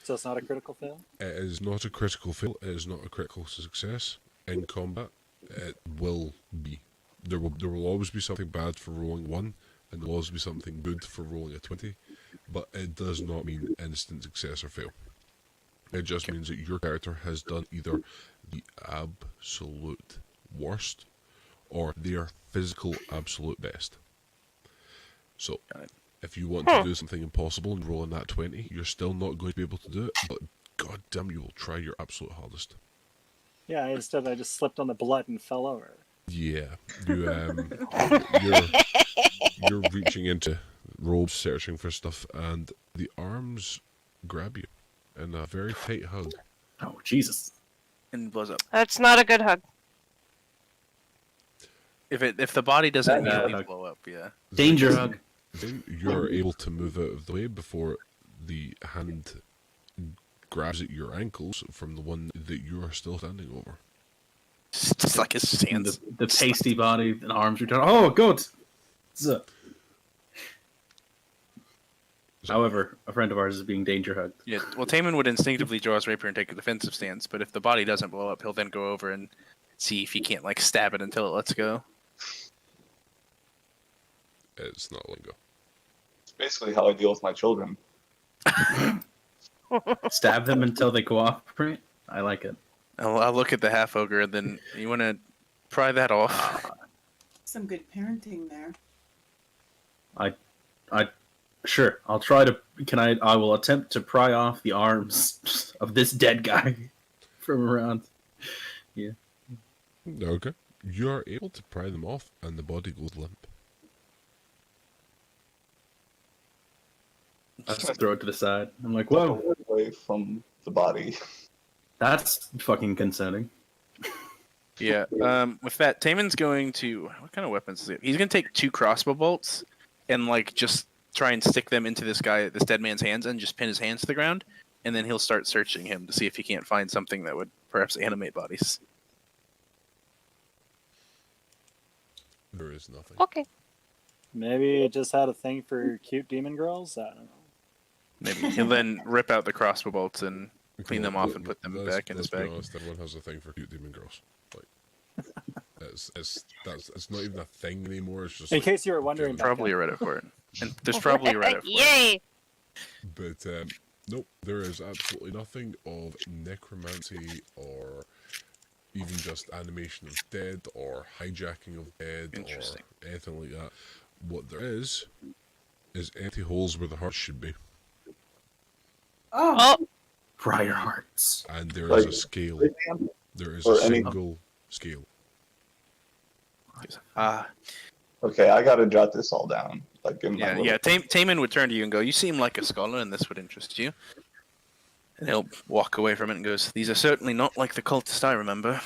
So it's not a critical fail? It is not a critical fail. It is not a critical success. In combat, it will be. There will always be something bad for rolling 1, and there will always be something good for rolling a 20, but it does not mean instant success or fail. It just means that your character has done either the absolute worst or their physical absolute best. So, if you want to do something impossible and roll in that 20, you're still not going to be able to do it, but god damn, you will try your absolute hardest. Yeah, instead I just slipped on the blood and fell over. Yeah, you're reaching into robes, searching for stuff, and the arms grab you in a very tight hug. Oh, Jesus. And blows up. That's not a good hug. If the body doesn't Bad immediately hug. blow up, yeah. Danger hug. Then you're able to move out of the way before the hand grabs at your ankles from the one that you are still standing over. Just like his And hands. the pasty body and arms return. Oh, good. So. However, a friend of ours is being danger hugged. Yeah. Well, Taman would instinctively draw his rapier and take a defensive stance, but if the body doesn't blow up, he'll then go over and see if he can't like stab it until it lets go. It's not lingo. It's basically how I deal with my children. Stab them until they cooperate. I like it. I'll look at the half ogre, and then you want to pry that off. Some good parenting there. Sure, I'll try to. I will attempt to pry off the arms of this dead guy from around. Okay. You are able to pry them off, and the body goes limp. I just throw it to the side. I'm like, whoa, Away from the body. that's fucking concerning. Yeah. With that, Taman's going to. What kind of weapons is it? He's going to take 2 crossbow bolts and like just try and stick them into this dead man's hands, and just pin his hands to the ground, and then he'll start searching him to see if he can't find something that would perhaps animate bodies. There is nothing. Okay. Maybe it just had a thing for cute demon girls? I don't know. Maybe he'll then rip out the crossbow bolts and clean them off and put them Let's- back in his let's be bag. honest, everyone has a thing for cute demon girls. Like, it's not even a thing anymore. It's just In like, case you were wondering, Probably a Reddit for it. And there's probably a Reddit for it. Yay! But nope, there is absolutely nothing of necromancy or even just animation of dead or hijacking of dead or Interesting. anything like that. What there is empty holes where the heart should be, Oh, Oh, Friar hearts. and there is Like- a scale. There is Or a any- single scale. Okay, I gotta jot this all down. Like in my Yeah, little- yeah. Taman would turn to you and go, "You seem like a scholar, and this would interest you." And he'll walk away from it and goes, "These are certainly not like the cultist I remember."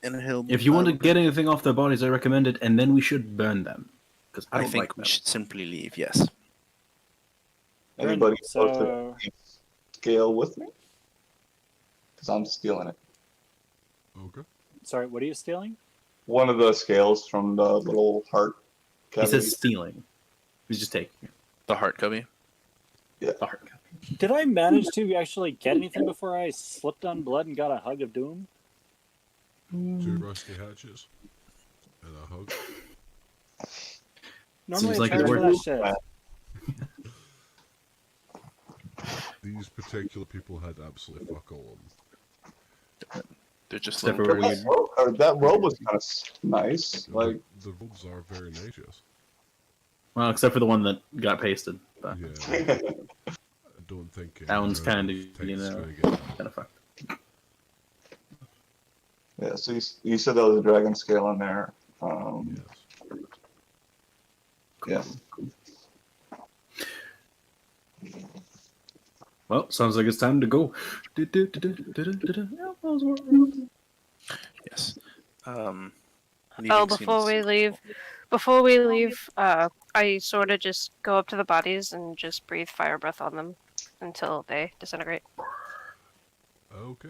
And he'll. If you want to get anything off their bodies, I recommend it, and then we should burn them. Because I I don't think like we them. should simply leave. Yes. Anybody So- supposed to scale with me? Because I'm stealing it. Okay. Sorry, what are you stealing? One of the scales from the little heart. He cavity. says stealing. He's just taking it. The heart cubby. The heart copy. Did I manage to actually get anything before I slipped on blood and got a hug of doom? 2 rusty hatches and a hug. Normally Seems I like charge it's for worth that it. shit. These particular people had absolutely fuck all on them. They're just Except little for That robe, that robe was kind of nice. Like, The robes are very nice, yes. Well, except for the one that got pasted. But Yeah, I don't think that one's kind of, Titan's you know, gonna get kind of fucked. yeah. So you said there was a dragon scale in there. yes. Yeah. Well, sounds like it's time to go. Yes. oh, leaving before we leave, I sort of just go up to the bodies and just breathe fire breath on them until they disintegrate. Okay.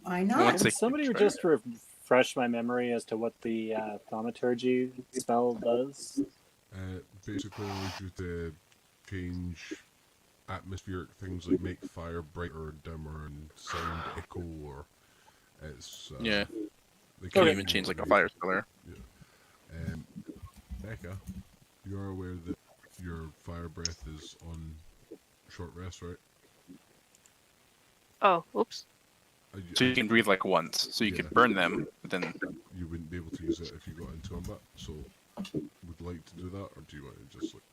why Once not? they- Can somebody just refresh my memory as to what the thaumaturgy spell does? Basically allows you to change atmospheric things like make fire brighter or dimmer and sound echo, or it's Yeah. they Can can even do change like a whatever. fire color. Becca, you are aware that your fire breath is on short rest, right? Oh, oops. So you can breathe like once. So you Yeah. could burn them, but then You wouldn't be able to use it if you got into combat. So, would like to do that, or do you want to just like,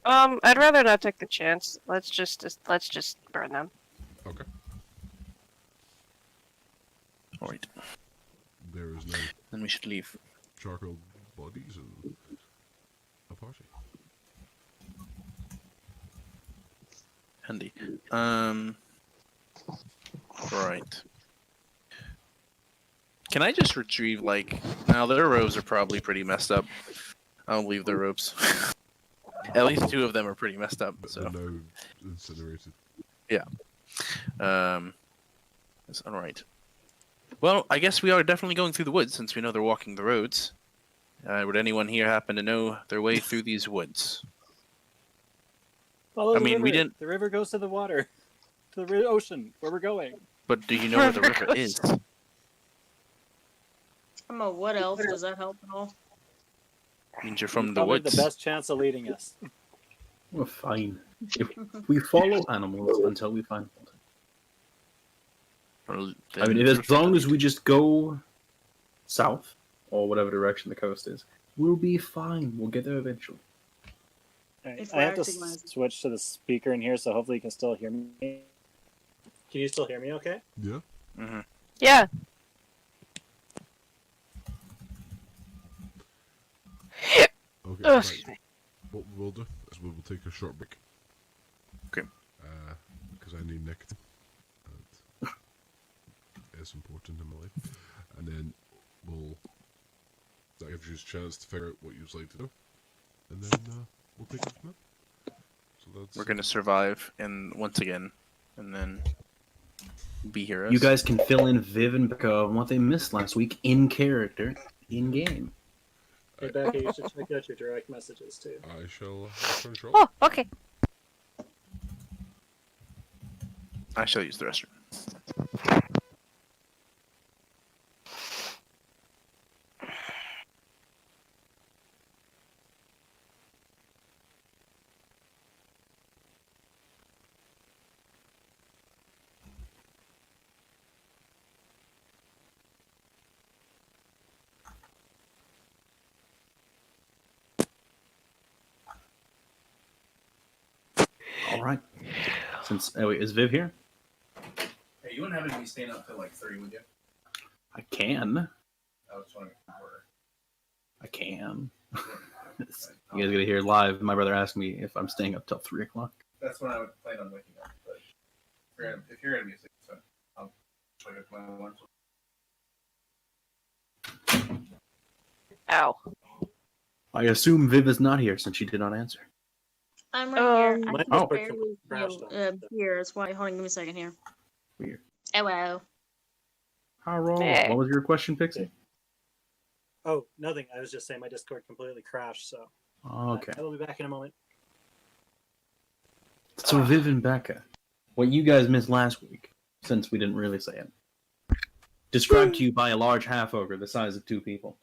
I'd rather not take the chance. Let's just burn them. okay? alright. There is now Then we should leave. charcoal bodies and a party. Handy. Right. Can I just retrieve like now their robes are probably pretty messed up. I'll leave their robes. At least two of them are pretty messed up, But so they're now incinerated. it's alright. Well, I guess we are definitely going through the woods since we know they're walking the roads. Would anyone here happen to know their way through these woods? Follow I the mean, we river. didn't- The river goes to the water, to the ocean, where we're going. But do you know where the river is? I'm a wood elf. Does that help at all? Means you're from the Probably woods. the best chance of leading us. We're fine. If we follow animals until we find one. Well, I mean, then- as long as we just go south or whatever direction the coast is, we'll be fine. We'll get there eventually. Alright, If I we're have to acting like- switch to the speaker in here, so hopefully you can still hear me. Can you still hear me okay? Yeah. Mhm. Yeah. Okay. Oh, right. excuse me. What we'll do is we will take a short break. Okay. Because I need nicotine. And it's important in my life. And then that gives you a chance to figure out what you'd like to do. And then we'll take it from there. So that's We're gonna survive, and once again, and then be heroes. You guys can fill in Viv and Becca on what they missed last week in character, in game. Hey Becca, you should check out your direct messages too. I shall control. Oh, okay. I shall use the restroom. All right. Wait, is Viv here? Hey, you wouldn't have to be staying up till like 3, would you? I can. I was trying to order. I can. You guys gonna hear live. My brother asked me if I'm staying up till 3 o'clock. That's when I would plan on waking up. But if you're gonna be asleep, so I'll wake up my lunch. Ow. I assume Viv is not here since she did not answer. I'm right here. My I Oh. can barely crashed feel, on. here. That's why. Hold on, give me a second here. Weird. Hello. Hello. Hey. What was your question, Pixie? Oh, nothing. I was just saying my Discord completely crashed, so Okay. I will be back in a moment. So Viv and Becca, what you guys missed last week, since we didn't really say it, described to you by a large half ogre the size of 2 people,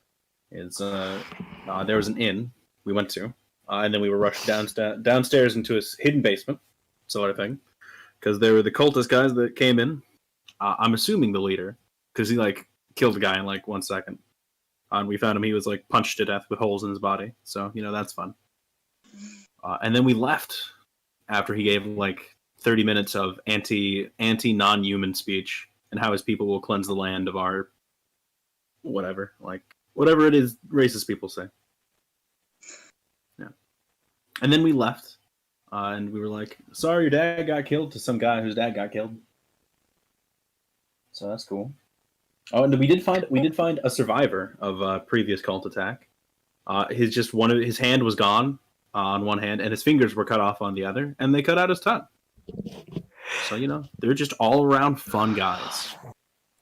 is there was an inn we went to, and then we were rushed downstairs into a hidden basement, sort of thing, because there were the cultist guys that came in. I'm assuming the leader, because he like killed a guy in like 1 second. And we found him, he was like punched to death with holes in his body. So, that's fun. And then we left after he gave like 30 minutes of anti-non-human speech and how his people will cleanse the land of our whatever it is racist people say. Yeah. And then we left, and we were like, sorry your dad got killed, to some guy whose dad got killed. So that's cool. Oh, and we did find a survivor of a previous cult attack. His hand was gone on one hand, and his fingers were cut off on the other, and they cut out his tongue. So they're just all around fun guys.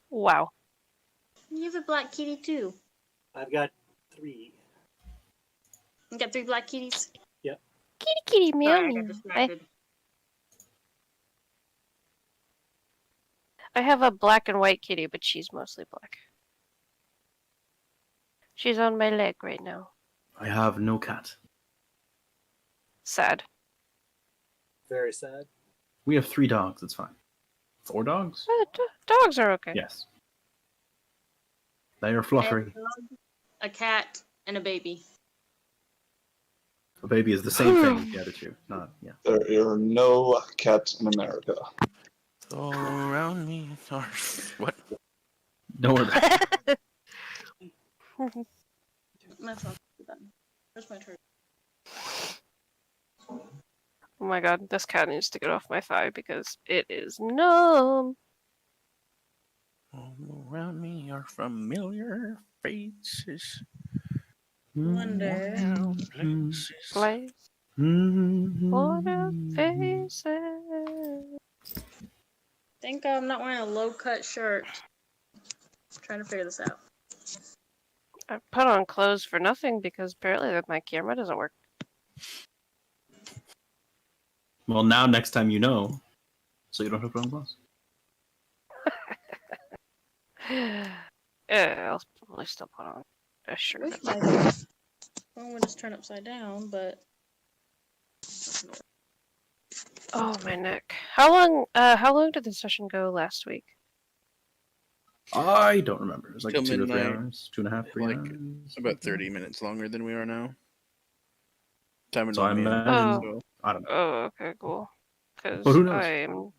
Wow. You have a black kitty too. I've got 3. You got 3 black kitties. Yep. Kitty, kitty, meow, Sorry, I got meow. distracted. I have a black and white kitty, but she's mostly black. She's on my leg right now. I have no cat. Sad. Very sad. We have 3 dogs. It's fine. 4 dogs? Dogs are okay. Yes. They are I have fluffy. a dog, a cat, and a baby. A baby is the same thing. The other two, not yeah. There are no cats in America. All around me are what? No one. My phone's done. Where's my turn? Oh my god, this cat needs to get off my thigh because it is numb. All around me are familiar faces. Wonder. Places. Place for the faces. Think I'm not wearing a low cut shirt. Trying to figure this out. I put on clothes for nothing because apparently that my camera doesn't work. Well, now next time you know, so you don't have to put on clothes. Yeah, I'll probably still put on a shirt. Wish my phone would just turn upside down, but Oh, my neck. How long did the session go last week? I don't remember. It was like Till 2 or 3 midnight. hours, 2.5, 3 Like, hours. It's about 30 minutes longer than we are now. Time So I me. imagine. Oh. I don't know. Oh, okay, cool. But who knows?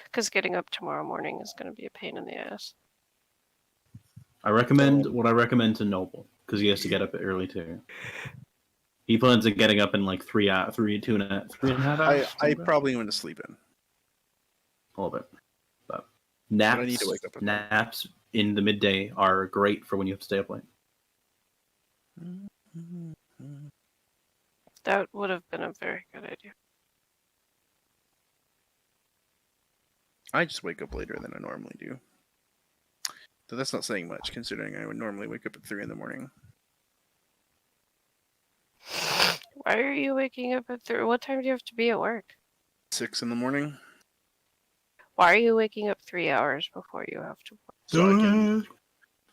Because getting up tomorrow morning is going to be a pain in the ass. I recommend what I recommend to Noble because he has to get up early too. He plans on getting up in like 3.5 hours. I probably went to sleep in. A little bit, but naps. I need to wake up at naps in the midday are great for when you have to stay up late. That would have been a very good idea. I just wake up later than I normally do. So that's not saying much, considering I would normally wake up at 3 in the morning. Why are you waking up at 3? What time do you have to be at work? 6 in the morning. Why are you waking up 3 hours before you have to work?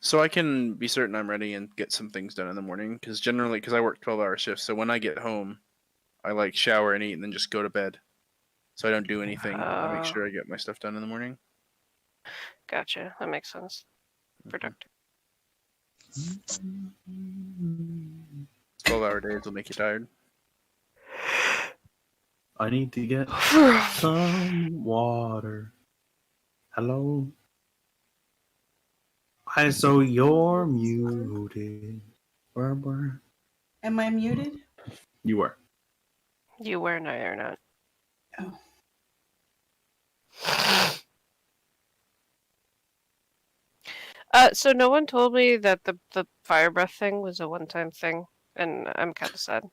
So I can be certain I'm ready and get some things done in the morning. Because generally, I work 12-hour shifts, so when I get home, I like shower and eat and then just go to bed. So I don't do anything. I make sure I get my stuff done in the morning. Gotcha. That makes sense. Productive. 12-hour days will make you tired. I need to get some water. Hello. I saw you're muted. Where? Am I muted? You were. You were, no, you're not. Oh. So no one told me that the fire breath thing was a one-time thing, and I'm kind of sad.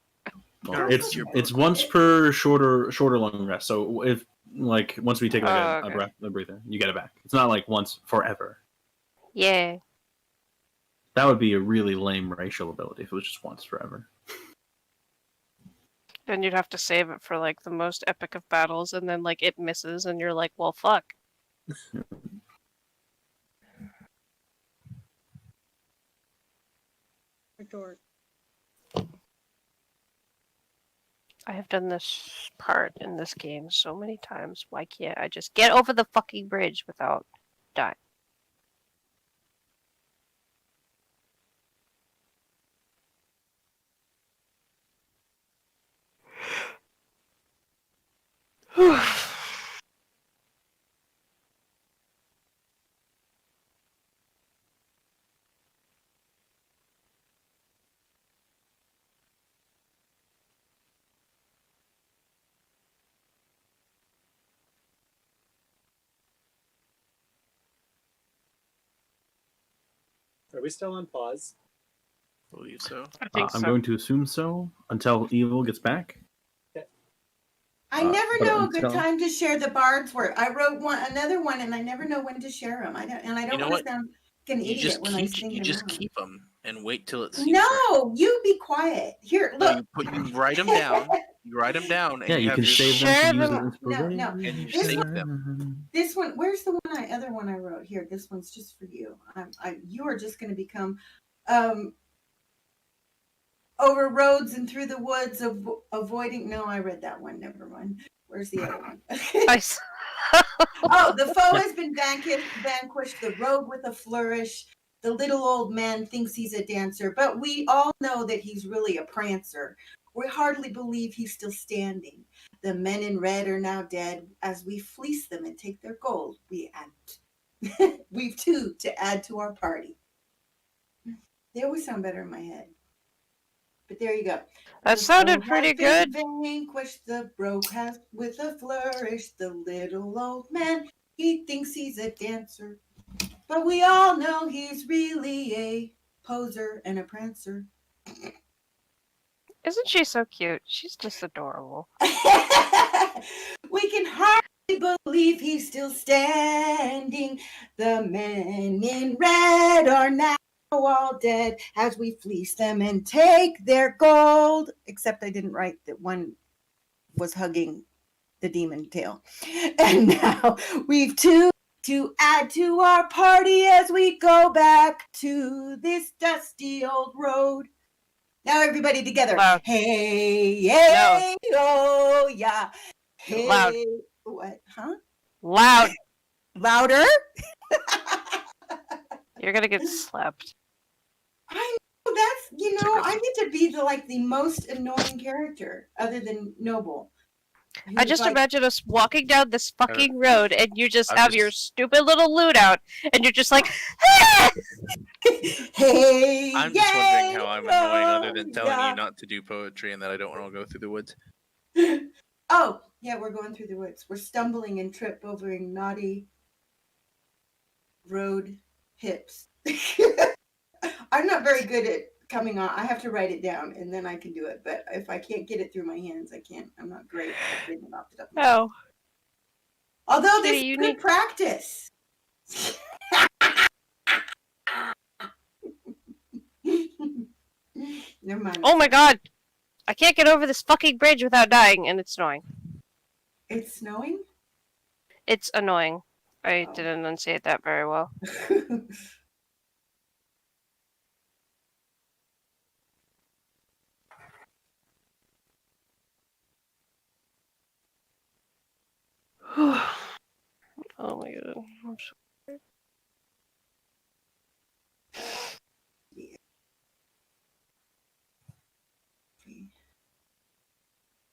Well, it's once per shorter long rest. So if like once we take like okay. a breather, you get it back. It's not like once forever. Yeah. That would be a really lame racial ability if it was just once forever. Then you'd have to save it for like the most epic of battles, and then like it misses, and you're like, well, fuck. Retort. I have done this part in this game so many times. Why can't I just get over the fucking bridge without dying? Are we still on pause? I believe so. I think I'm so. going to assume so until Evil gets back. I never but know a good until- time to share the bard's work. I wrote another one, and I never know when to share them. I don't You know want what? to sound like an You idiot just when I keep sing you them just out. keep them and wait till it's No, you be quiet. Here, No, look. you write them down You write them down, and Yeah, you have can your save Share them to use them- as No, no. inspiration. and you This save one- them. This one, where's the other one I wrote? Here, this one's just for you. You are just going to become over roads and through the woods, avoiding. No, I read that one. Never mind. Where's the other one? I s- Oh, the foe has been vanquished, the road with a flourish. The little old man thinks he's a dancer, but we all know that he's really a prancer. We hardly believe he's still standing. The men in red are now dead. As we fleece them and take their gold, we've two to add to our party. They always sound better in my head. But there you go. That The sounded foe pretty has been good. vanquished, the broke has with a flourish. The little old man, he thinks he's a dancer, but we all know he's really a poser and a prancer. Isn't she so cute? She's just adorable. We can hardly believe he's still standing. The men in red are now all dead as we fleece them and take their gold. Except I didn't write that one was hugging the demon tail. And now we've two to add to our party as we go back to this dusty old road. Now everybody together. Loud. Hey, hey, oh, yeah. Hey. Loud. What? Huh? Loud. Louder? You're gonna get slapped. I know I get to be the most annoying character other than Noble. I Who's just like, imagine us walking down this fucking road and you just I'm have just- your stupid little lute out and you're just like, "Ah!" hey, I'm just wondering how I'm annoying, other than oh, telling yeah. you not to do poetry and that I don't want to go through the woods. Oh, yeah, we're going through the woods. We're stumbling and trip over naughty road hips. I'm not very good at coming on. I have to write it down and then I can do it. But if I can't get it through my hands, I can't. I'm not great at bringing it off the top of my head. Oh, Although this Kitty, is you good need- practice. Never mind. oh my god! I can't get over this fucking bridge without dying, and it's annoying. It's snowing? It's annoying. I Oh. didn't enunciate that very well. Oh my god. I'm so-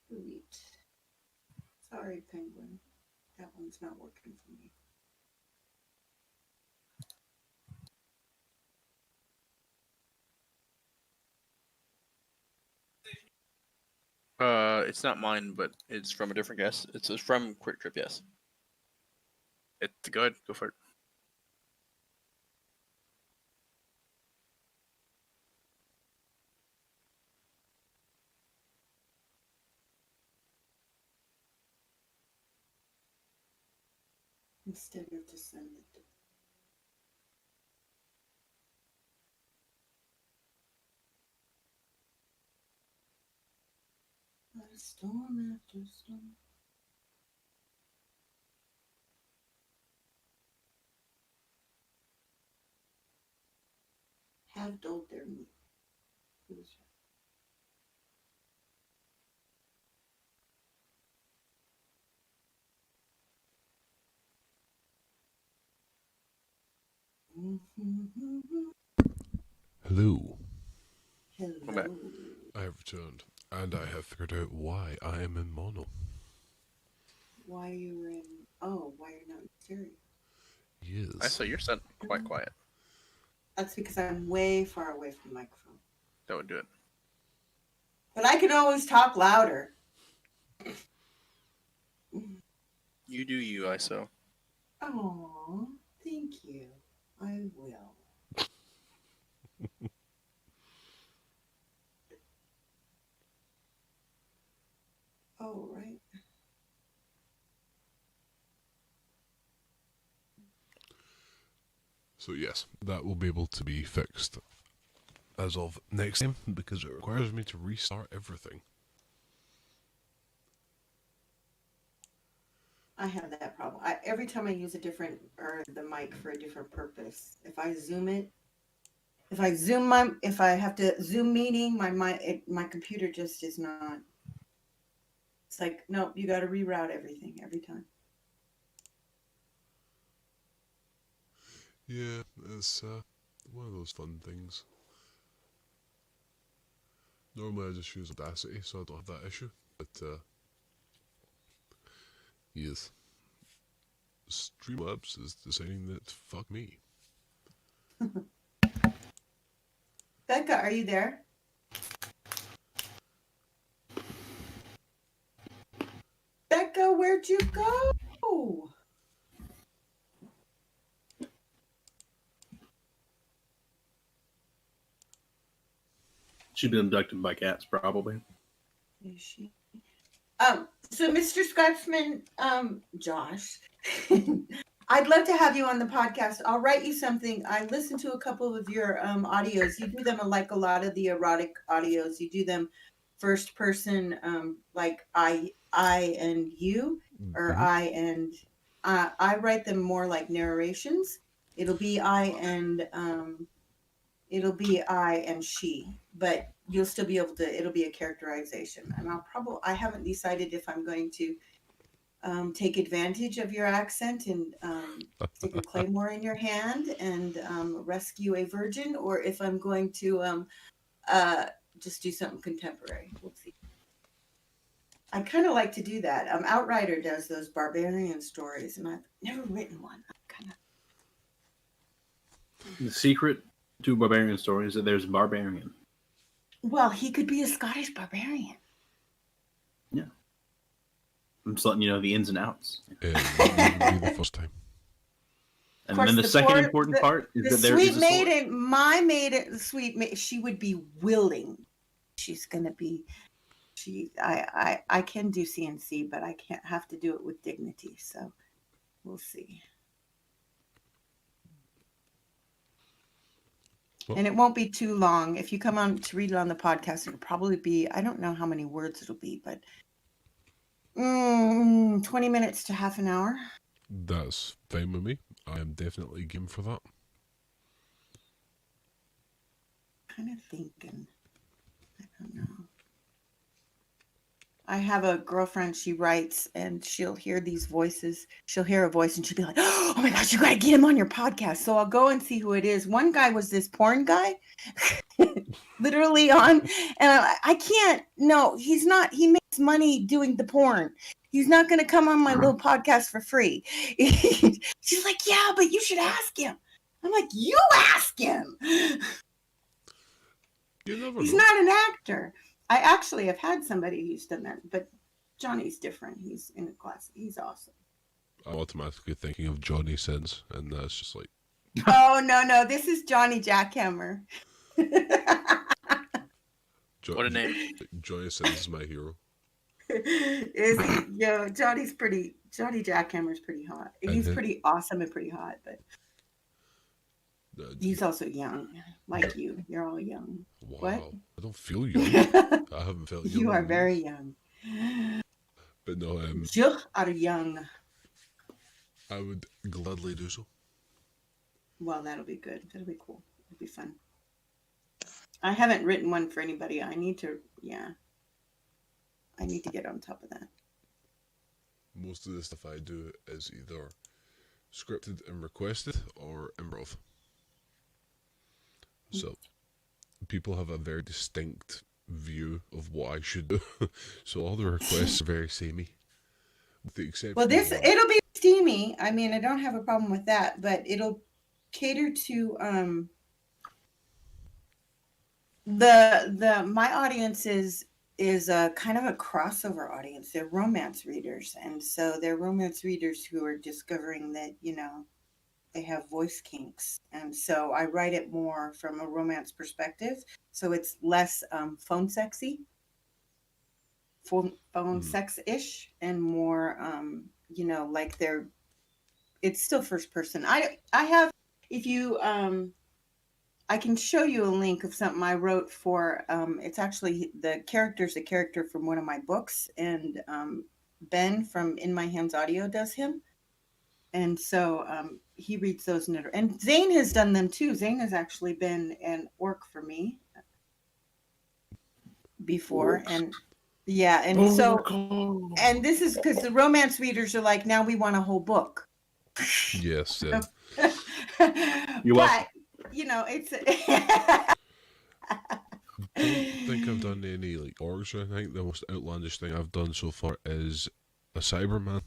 Sweet. Sorry, penguin. That one's not working for me. It's not mine, but it's from a different guest. It's from Quick Trip, yes. It's good. Go for it. Instead of just send it. Storm after storm. Have dulled their meat. Hello, I'm back. Hello. I have returned, and I have figured out why I am in mono. Why you're in? Oh, why you're not in stereo? Yes. I saw your son quite quiet. That's because I'm way far away from the microphone. That would do it. But I can always talk louder. You do you, ISO. Oh, thank you. I will. Oh, right. So yes, that will be able to be fixed as of next time because it requires me to restart everything. I have that problem. Every time I use a different or the mic for a different purpose, if I have to Zoom meeting, my computer just is not. It's like, nope, you got to reroute everything every time. Yeah, it's one of those fun things. Normally I just use Audacity, so I don't have that issue. But yes, Streamlabs is deciding that fuck me. Becca, are you there? Becca, where'd you go? She'd been abducted by cats, probably. Is she? So Mr. Scotsman, Josh, I'd love to have you on the podcast. I'll write you something. I listened to a couple of your audios. You do them like a lot of the erotic audios. You do them first person, like I and you, or I and I write them more like narrations. It'll be I and she, but you'll still be able to, it'll be a characterization. And I haven't decided if I'm going to take advantage of your accent and stick a claymore in your hand and rescue a virgin, or if I'm going to just do something contemporary. We'll see. I kind of like to do that. Outrider does those barbarian stories, and I've never written one. The secret to barbarian stories is that there's a barbarian. Well, he could be a Scottish barbarian. Yeah. I'm just letting you know the ins and outs. It wouldn't be the first time. And then the second important part is that there is a sweet maiden, my maiden, sweet maiden, she would be willing. She's going to be, I can do CNC, but I can't have to do it with dignity. So we'll see. Well, and it won't be too long. If you come on to read it on the podcast, it'll probably be, I don't know how many words it'll be, but 20 minutes to half an hour. That's fine with me. I am definitely game for that. Kind of thinking. I don't know. I have a girlfriend, she writes, and she'll hear these voices. She'll hear a voice and she'll be like, oh my gosh, you got to get him on your podcast. So I'll go and see who it is. One guy was this porn guy, literally on. And I can't, no, he's not. He makes money doing the porn. He's not going to come on my little podcast for free. She's like, yeah, but you should ask him. I'm like, you ask him. You never He's know. not an actor. I actually have had somebody who's done that, but Johnny's different. He's in a class. He's awesome. I'm automatically thinking of Johnny Sins, and that's just like... Oh, no. This is Johnny Jackhammer. What a name. Johnny Sins is my hero. Johnny Jackhammer's pretty hot. He's pretty awesome and pretty hot, but he's also young, like you. You're all young. Wow. What? I don't feel young. I haven't felt young. You are very young. But no, You are young. I would gladly do so. Well, that'll be good. That'll be cool. It'll be fun. I haven't written one for anybody. I need to get on top of that. Most of the stuff I do is either scripted and requested or improv. So people have a very distinct view of what I should do. So all the requests are very samey. With the exception It'll be steamy. I mean, I don't have a problem with that, but it'll cater to my audience is a kind of a crossover audience. They're romance readers, and so they're romance readers who are discovering that, they have voice kinks. And so I write it more from a romance perspective. So it's less phone sexy, phone sex-ish, and more, like it's still first person. I have, if you, I can show you a link of something I wrote for, it's actually, the character's a character from one of my books. And Ben from In My Hands Audio does him. And so he reads those. And Zane has done them too. Zane has actually been an orc for me before. Orcs. And yeah, and so, and this is because the romance readers are like, now we want a whole book. Yes. You're welcome. But, you know, it's. Don't think I've done any like orcs or anything. I think the most outlandish thing I've done so far is a Cyberman.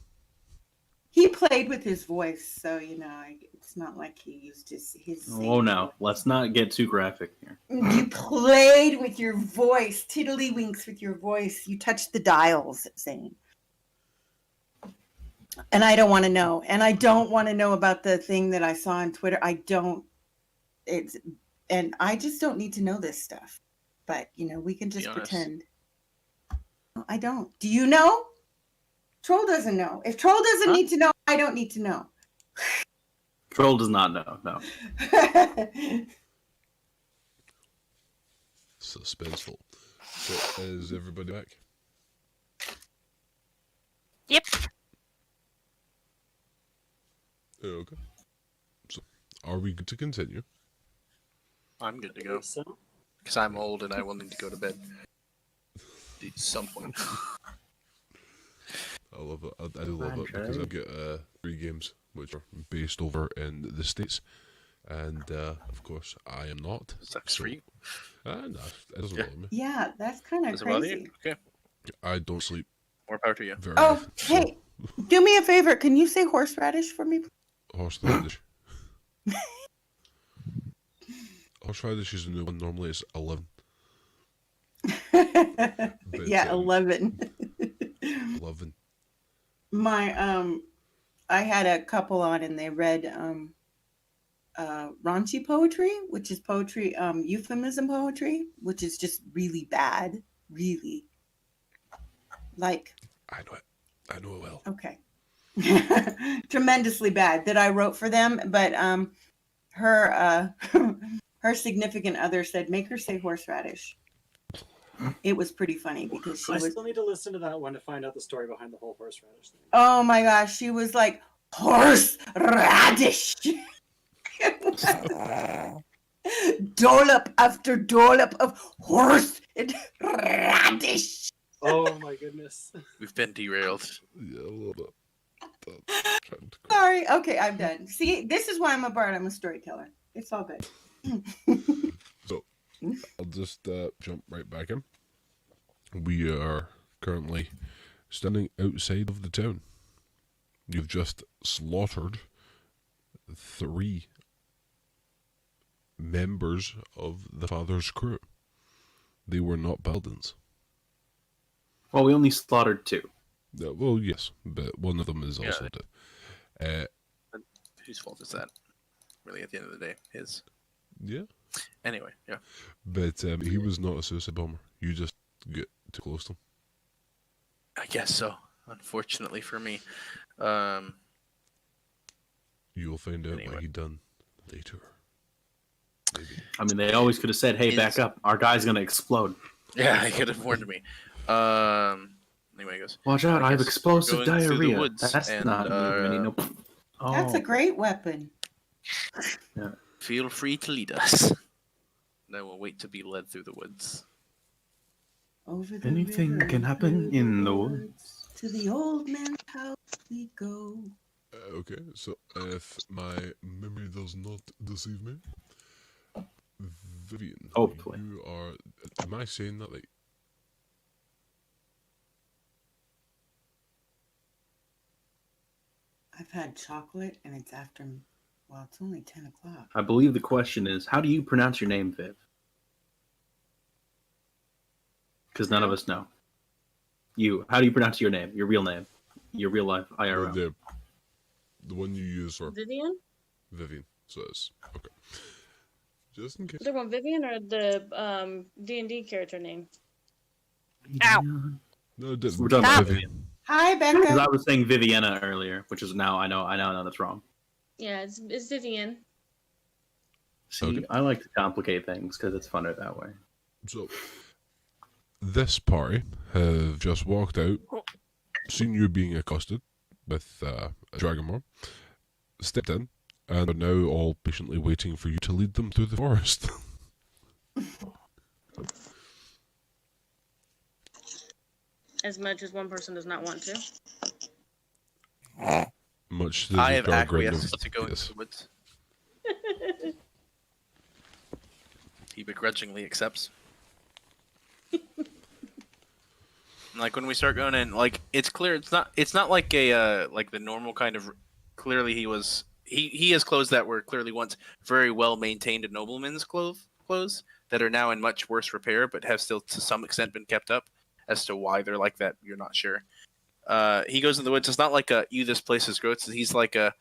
He played with his voice, so you know it's not like he used his. Oh no, let's not get too graphic here. You played with your voice, tiddlywinks with your voice. You touched the dials, Zane. And I don't want to know. And I don't want to know about the thing that I saw on Twitter. I don't. It's, and I just don't need to know this stuff. But you know, we can just pretend. I don't. Do you know? Troll doesn't know. If Troll doesn't need to know, I don't need to know. Troll does not know, no. Suspenseful. So, is everybody back? Yep. Okay. So, are we good to continue? I'm good to go. So, Because I'm old and I will need to go to bed at some point. I love it. I do love it because I get 3 games which are based over in the States, and of course I am not. Sucks for you. No, it doesn't bother me. Yeah, that's kind of Does it bother crazy. you? Okay. I don't sleep More power to you. very Oh, often. so hey, do me a favor. Can you say horseradish for me? horseradish. Horseradish is a new one. Normally it's 11. Yeah, 11. 11. My I had a couple on and they read raunchy poetry, which is poetry, euphemism poetry, which is just really bad, really. Like, I know it. I know it well. okay. Tremendously bad that I wrote for them, but her her significant other said make her say horseradish. It was pretty funny because she I was, still need to listen to that one to find out the story behind the whole horseradish thing. oh my gosh, she was like horseradish. Dollop after dollop of horse and radish. Oh my goodness. We've been derailed. Yeah, a little bit. Sorry. Okay, I'm done. See, this is why I'm a bard. I'm a storyteller. It's all good. So, I'll just jump right back in. We are currently standing outside of the town. You've just slaughtered 3 members of the father's crew. They were not paladins. Well, we only slaughtered 2. Well, yes, but one of them is also dead. Whose fault is that? Really, at the end of the day, his. Yeah. Anyway, yeah. But he was not a suicide bomber. You just get too close to him. I guess so. Unfortunately for me. You will find out Anyway. what he done later. Maybe. I mean, they always could have said, hey, back up. Our guy's going to explode. Yeah, he could have warned me. Anyway, he goes. Watch out, I have guess explosive we're going through the diarrhea. woods That's and, not any no. Oh. That's a great weapon. Feel free to lead us. And I will wait to be led through the woods. Over the Anything river, can happen through in the woods. To the old man's house we go. Okay, so if my memory does not deceive me, Vivian, Hopefully. you are. Am I saying that like? I've had chocolate and it's after, well, it's only 10 o'clock. I believe the question is, how do you pronounce your name, Viv? Because none of us know. You, how do you pronounce your name? Your real name? Your real life IRL? The one you use for Vivian? Vivian. So it's okay. Just in case. Is there one Vivian or the D&D character name? Ow. No, We're talking about Vivian. Hi, Because I Becca. was saying Viviana earlier, which is now I know that's wrong. Yeah, it's Vivian. See, Okay. I like to complicate things because it's funner that way. So, this party have just walked out seen you being accosted with a dragonborn, stepped in, and are now all patiently waiting for you to lead them through the forest. As much as one person does not want to. Much to the I have chagrin acquiesced to go yes. into the woods. He begrudgingly accepts. Like when we start going in, like it's clear it's not like a like the normal kind of. Clearly, he has clothes that were clearly once very well maintained noblemen's clothes that are now in much worse repair, but have still to some extent been kept up. As to why they're like that, you're not sure. He goes in the woods. It's not like a this place is gross. He's like a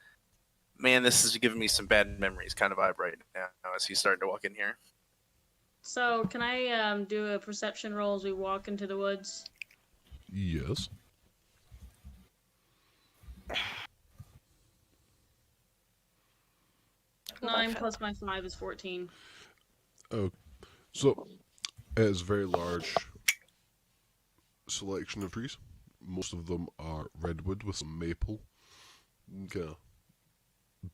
man. This is giving me some bad memories kind of vibe right now as he's starting to walk in here. So, can I do a perception roll as we walk into the woods? Yes. Well, 9 plus my 5 is 14. Oh, so it's a very large selection of trees. Most of them are redwood with some maple. Kind of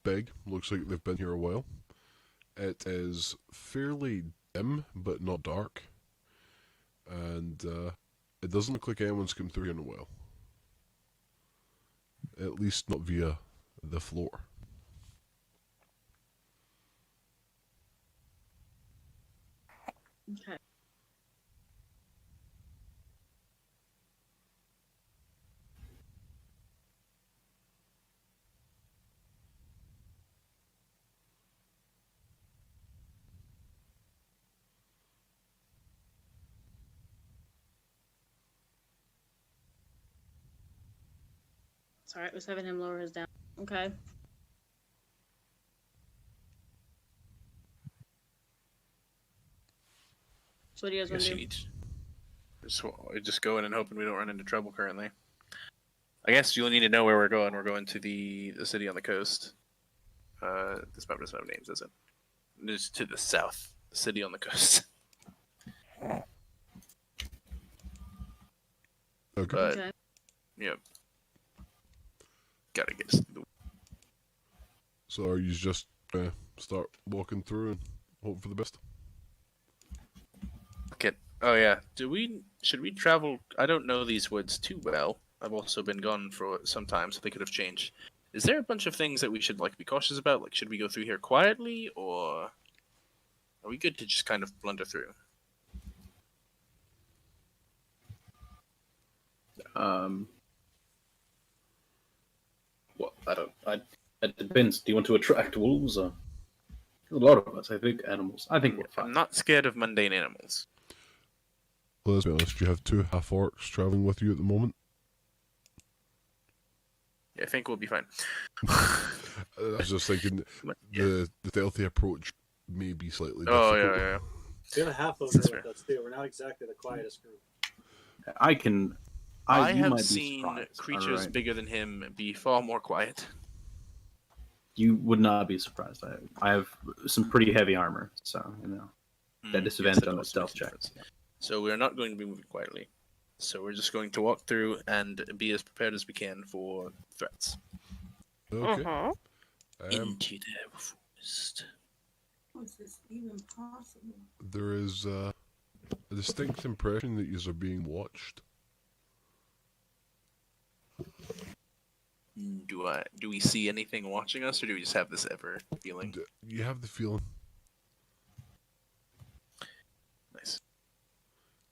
big. Looks like they've been here a while. It is fairly dim, but not dark. And it doesn't look like anyone's come through here in a while. At least not via the floor. Okay. Sorry, I was having him lower his down. Okay. So what do you guys want to do? Just go in and hoping we don't run into trouble currently. I guess you'll need to know where we're going. We're going to the city on the coast. This map doesn't have names, does it? It's to the south. The city on the coast. Okay. But, Okay. yep. Gotta get us through. So are you just start walking through and hope for the best? Okay. Oh yeah. Should we travel? I don't know these woods too well. I've also been gone for some time, so they could have changed. Is there a bunch of things that we should be cautious about? Like, should we go through here quietly, or are we good to just kind of blunder through? Well, I don't. It depends. Do you want to attract wolves? Or... A lot of us, I think, animals. I think we're I'm fine. not scared of mundane animals. Well, let's be honest, you have 2 half-orcs travelling with you at the moment. Yeah, I think we'll be fine. I was just thinking, the stealthy approach may be slightly difficult. Oh yeah. We have half over That's with fair. us too. We're not exactly the quietest group. I can. I you have might be seen surprised, creatures alright? bigger than him be far more quiet. You would not be surprised. I have some pretty heavy armor, so that disadvantage on the stealth check. So we're not going to be moving quietly. So we're just going to walk through and be as prepared as we can for threats. Okay. Mhm. Into the forest. How is this even possible? There is a distinct impression that you are being watched. Do we see anything watching us, or do we just have this ever feeling? You have the feeling. Nice.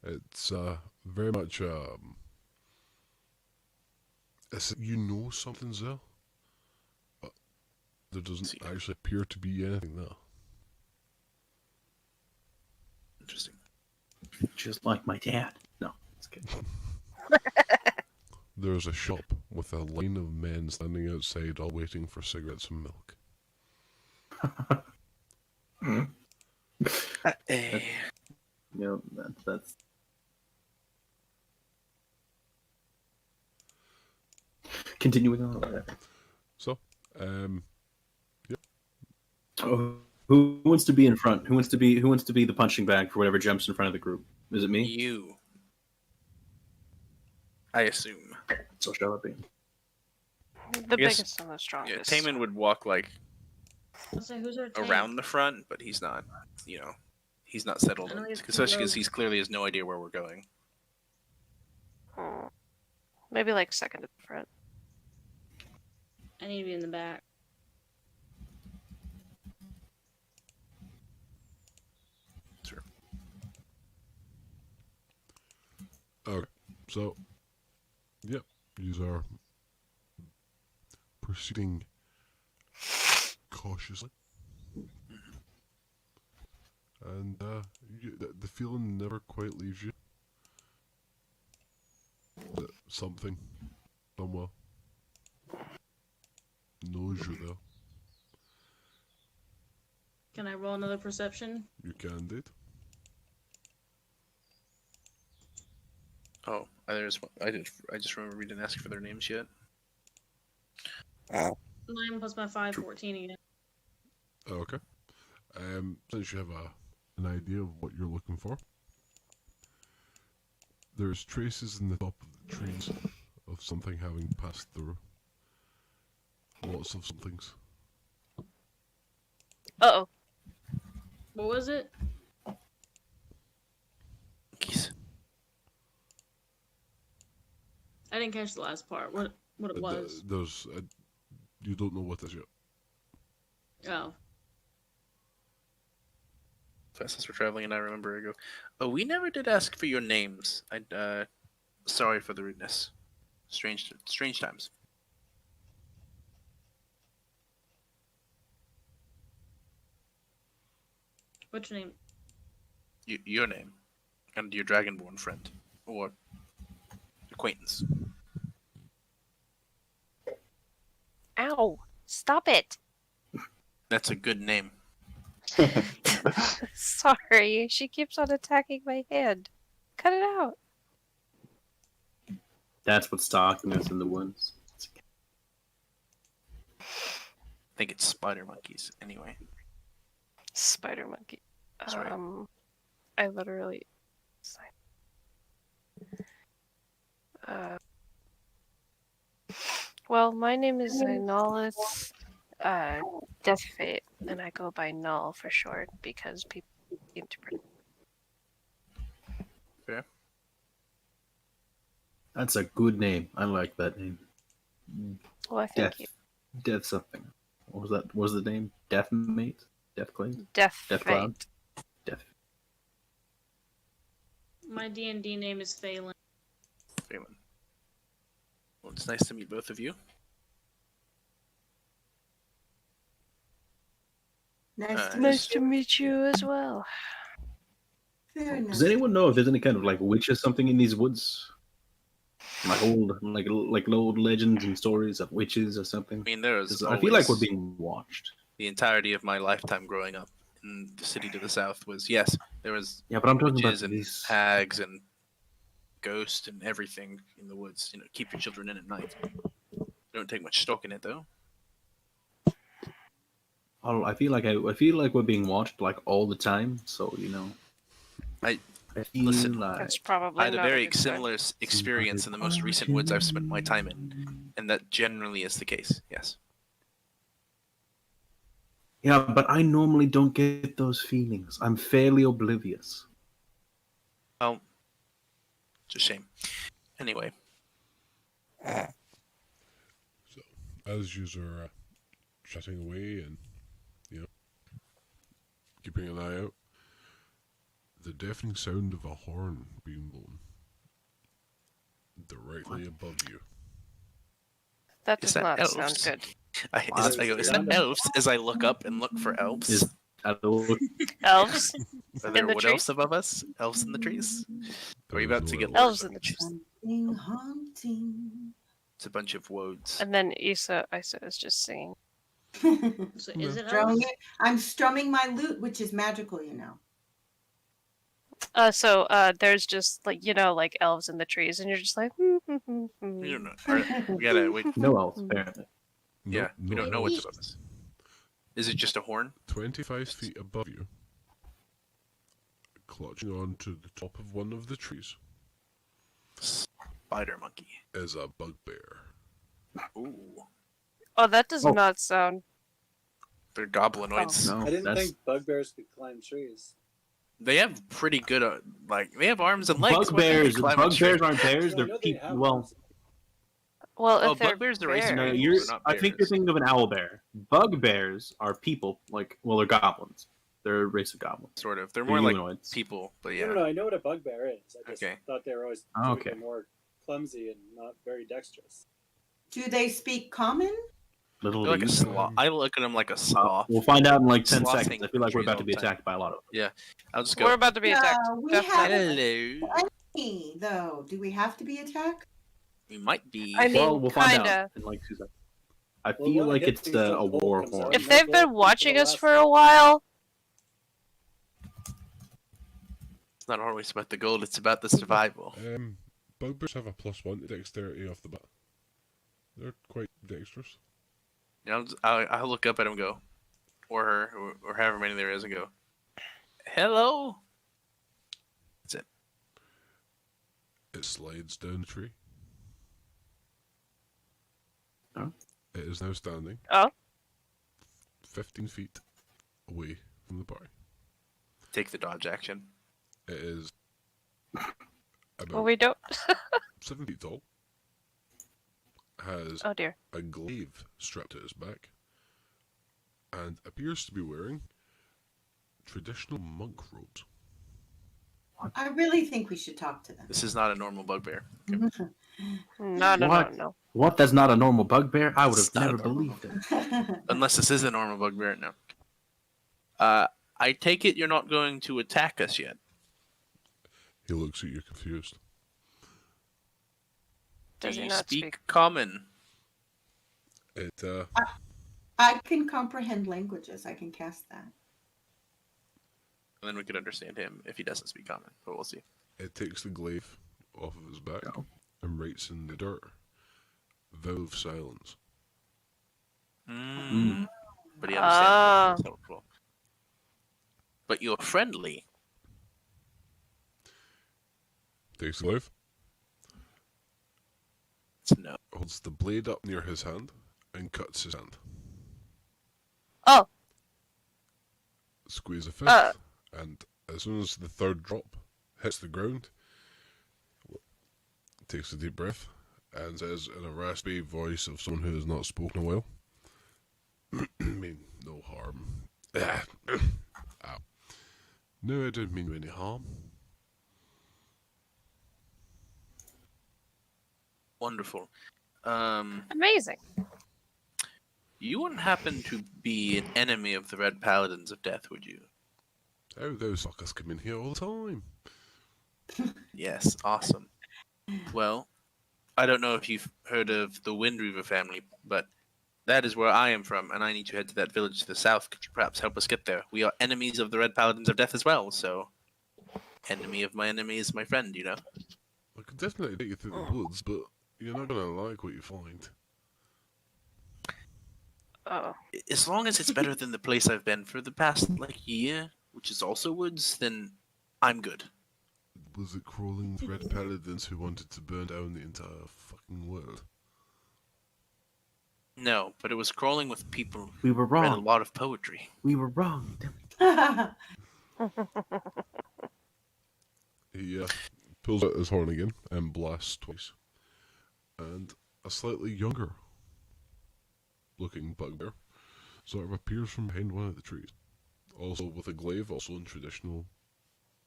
It's very much you know something's there, but there doesn't actually appear to be anything there. Interesting. Just like my dad. No, it's good. There's a shop with a line of men standing outside, all waiting for cigarettes and milk. That's. Continuing on. So, Oh, who wants to be in front? Who wants to be the punching bag for whatever jumps in front of the group? Is it me? You. I assume. So shall it be. The Yes. biggest and the Yeah, strongest. Taman would walk like I'll say, who's our tank? around the front, but he's not. He's not settled, I know he's especially because rogue. he's clearly has no idea where we're going. Maybe like second at the front. I need to be in the back. Sure. Okay, so, yep, these are proceeding cautiously. And the feeling never quite leaves you that something, somewhere, knows you're there. Can I roll another perception? You can indeed. Oh, I just remember we didn't ask for their names yet. 9 plus my 5, 14 again. Okay. Since you have an idea of what you're looking for, there's traces in the top of the trees of something having passed through. Lots of somethings. Uh-oh. What was it? Monkeys. I didn't catch the last part. What it was? There's you don't know what is yet. Oh. Fast as we're traveling, and I remember I go, "Oh, we never did ask for your names. Sorry for the rudeness. Strange times." What's your name? Your name, and your dragonborn friend or acquaintance. Ow! Stop it! That's a good name. Sorry, she keeps on attacking my hand. Cut it out. That's what's stalking us in the woods. I think it's spider monkeys. Anyway, Spider monkey. Sorry. I literally. Well, my name is Zainolith, Death Fate, and I go by Null for short because people seem to. fair. That's a good name. I like that name. Well, I think Death. Death something. What was that? What was the name? Death Mate? Death Claim? Death Death Fate. Cloud? Death. My D&D name is Phelan. Phelan. Well, it's nice to meet both of you. Nice to Nice to meet you as well. Very nice. Does anyone know if there's any kind of like witch or something in these woods? Like old legends and stories of witches or something. I mean, there's 'Cause I feel like we're always- being watched. the entirety of my lifetime growing up in the city to the south was, yes, there was Yeah, but I'm talking about witches and these. hags and ghosts and everything in the woods. Keep your children in at night. Don't take much stock in it though. Oh, I feel like we're being watched like all the time. So I feel listen, like That's probably I had a not very good sign. similar experience in the most recent woods I've spent my time in, and that generally is the case. Yes. yeah, but I normally don't get those feelings. I'm fairly oblivious. Well, it's a shame. Anyway, So, as you are chatting away and, keeping an eye out, the deafening sound of a horn being blown directly above you. That Is does that not elves? sound good. I go, is that elves? As I look up and look for elves. Is that look? Elves? Are there in the wood trees? elves above us? Elves in the trees? Are we There is about to no get elves. Elves in the trees. Something haunting. It's a bunch of woads. And then Isa is just singing. So is it Strumming elves? it. I'm strumming my lute, which is magical, So there's just like elves in the trees, and you're just like. We don't know. We gotta wait. No else, apparently. Yeah, we no don't know elves. what's above us. Is it just a horn? 25 feet above you, clutching on to the top of one of the trees, Spider monkey. is a bugbear. Ooh. Oh, that does Oh. not sound. They're goblinoids. No, I didn't that's think bugbears could climb trees. They have pretty good, they have arms and legs. Why can't they bugbears. climb a Bugbears tree? aren't bears. No, I They're know they people. have Well, arms. Well, Oh, if they're bugbears are race bears- no, animals, you're. they're not I think you're bears. thinking of an owl bear. Bugbears are people. They're goblins. They're a race of goblins. Sort of. They're They're more like humanoids. people, but No, yeah. no, I know what a bugbear is. I just Okay. thought they were always Oh, typically okay. more clumsy and not very dexterous. Do they speak common? Little They're like a leaves. sloth. I look at them like a sloth. We'll find out in like 10 Sloths seconds. I hang feel like we're trees about all to be the time. attacked by a lot of them. I'll just We're go. about to be attacked. No, we Definitely. have Hello. any, though. Do we have to be attacked? We might be. I mean, Well, we'll find kinda. out in like 2 seconds. I Well, feel one like hit it's means the a whole war comes horn. out. If they've been watching us for a while, It's not always about the gold, it's about the survival. Bugbears have a +1 to dexterity off the bat. They're quite dexterous. You know, I'll look up at him and go, or her, or however many there is, and go, hello? That's it. It slides down the tree. Oh. It is now standing oh, 15 feet away from the party. Take the dodge action. It is about well, we don't. 7 feet tall. Has Oh dear. a glaive strapped to its back. And appears to be wearing traditional monk robes. I really think we should talk to them. This is not a normal bugbear. No. What? What? That's not a normal bugbear? I would have It's not a never normal believed it. Unless this is a normal bugbear, no. I take it you're not going to attack us yet. He looks at you confused. Does Do he you not speak speak? common? It I can comprehend languages. I can cast that. And then we could understand him if he doesn't speak common, but we'll see. it takes the glaive off of his back Oh. and writes in the dirt. Vow of silence. But he Ah. understands. That's helpful. But you're friendly. Takes the glaive, It's no. holds the blade up near his hand, and cuts his hand. Oh. Squeeze a fifth, and as soon as the third drop hits the ground, takes a deep breath, and says in a raspy voice of someone who has not spoken a while, mean no harm. Ow. No, I don't mean you any harm. Wonderful. Amazing. You wouldn't happen to be an enemy of the Red Paladins of Death, would you? Oh, those fuckers come in here all the time. Yes, awesome. Well, I don't know if you've heard of the Windreaver family, but that is where I am from, and I need to head to that village to the south. Could you perhaps help us get there? We are enemies of the Red Paladins of Death as well, so enemy of my enemy is my friend, you know? I could definitely take you through the woods, but you're not gonna like what you find. Oh. As long as it's better than the place I've been for the past, year, which is also woods, then I'm good. Was it crawling with red paladins who wanted to burn down the entire fucking world? No, but it was crawling with people We were who read a wrong. lot of poetry. We were wrong. He pulls out his horn again and blasts twice. And a slightly younger looking bugbear sort of appears from behind one of the trees. Also with a glaive, also in traditional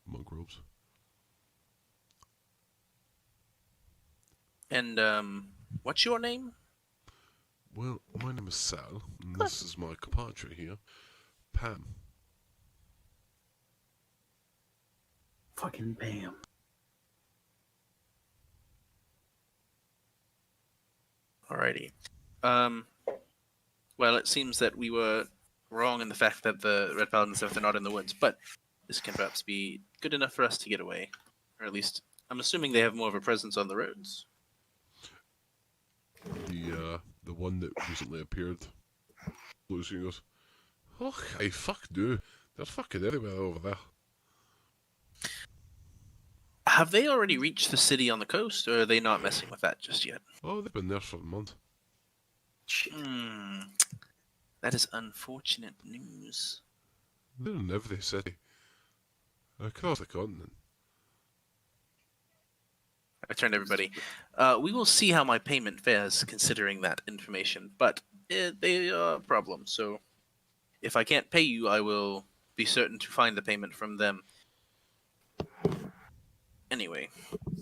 monk robes. And, what's your name? Well, my name is Sal, and this is my compatriot here, Pam. Fucking bam. Alrighty. Well, it seems that we were wrong in the fact that the Red Paladins are not in the woods, but this can perhaps be good enough for us to get away. Or at least, I'm assuming they have more of a presence on the roads. The one that recently appeared looks at you and goes, "Oh, hey, fuck no. They're fucking everywhere over there." Have they already reached the city on the coast, or are they not messing with that just yet? Oh, they've been there for a month. Shit. That is unfortunate news. They're in every city. Across the continent. I turn to everybody. We will see how my payment fares, considering that information. But they are a problem, so if I can't pay you, I will be certain to find the payment from them. Anyway.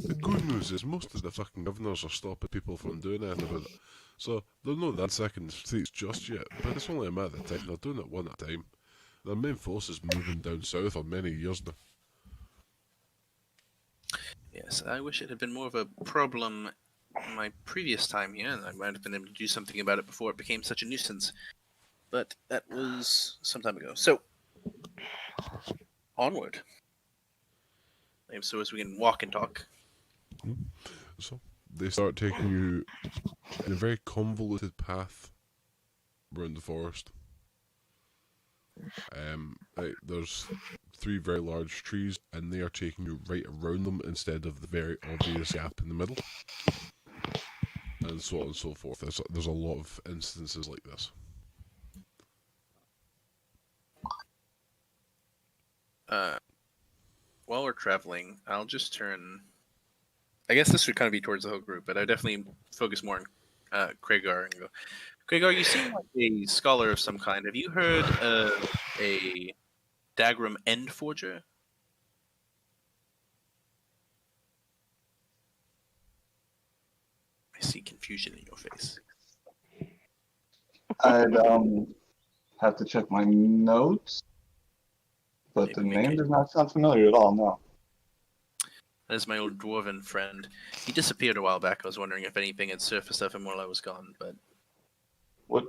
The good news is most of the fucking governors are stopping people from doing anything about it. So they're not that second streets just yet, but it's only a matter of time. They're doing it one at a time. Their main force is moving down south for many years now. Yes, I wish it had been more of a problem my previous time here, and I might have been able to do something about it before it became such a nuisance. But that was some time ago. So, onward. So as we can walk and talk. So they start taking you in a very convoluted path around the forest. There's 3 very large trees, and they are taking you right around them instead of the very obvious gap in the middle, and so on and so forth. There's a lot of instances like this. While we're traveling, I'll just turn. I guess this would kind of be towards the whole group, but I definitely focus more on Kragar and go. Kragar, you seem like a scholar of some kind. Have you heard of a Dagrum End Forger? I see confusion in your face. I'd have to check my notes, but the Maybe name make does not sound familiar at all. No. That is my old dwarven friend. He disappeared a while back. I was wondering if anything had surfaced of him while I was gone, but What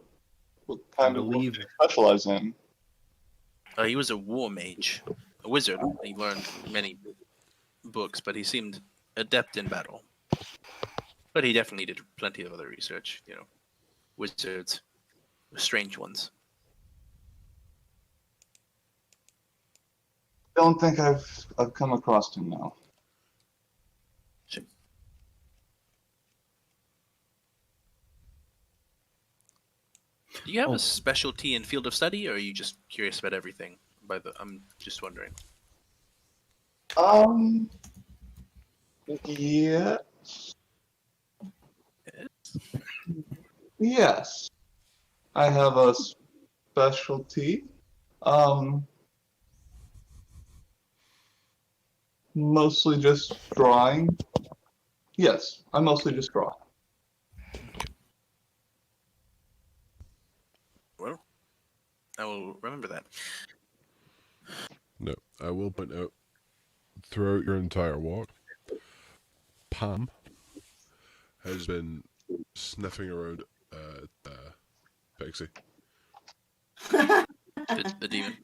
kind of work do you specialize in? he was a war mage, a wizard. He learned many books, but he seemed adept in battle. But he definitely did plenty of other research, wizards, strange ones. Don't think I've come across him now. Do you have a specialty in field of study, or are you just curious about everything? I'm just wondering. Yeah. Yes. I have a specialty. Mostly just drawing. Yes, I mostly just draw. Well, I will remember that. Now, I will point out, throughout your entire walk, Pam has been sniffing around Pixie. The demon.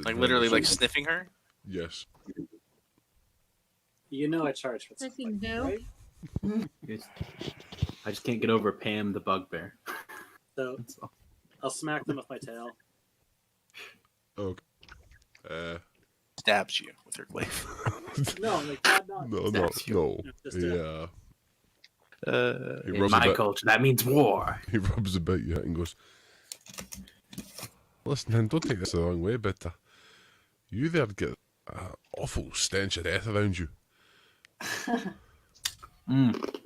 Like literally like sniffing her? Yes. I charge for I something, think no. right? I just can't get over Pam the bugbear. So I'll smack them with my tail. Okay. Stabs you with her glaive. No, like not. No. Just Yeah. He In rubs my a bit, culture, that means war. he rubs a bit you and goes, "Listen, man, don't take this the wrong way, but you there get an awful stench of death around you."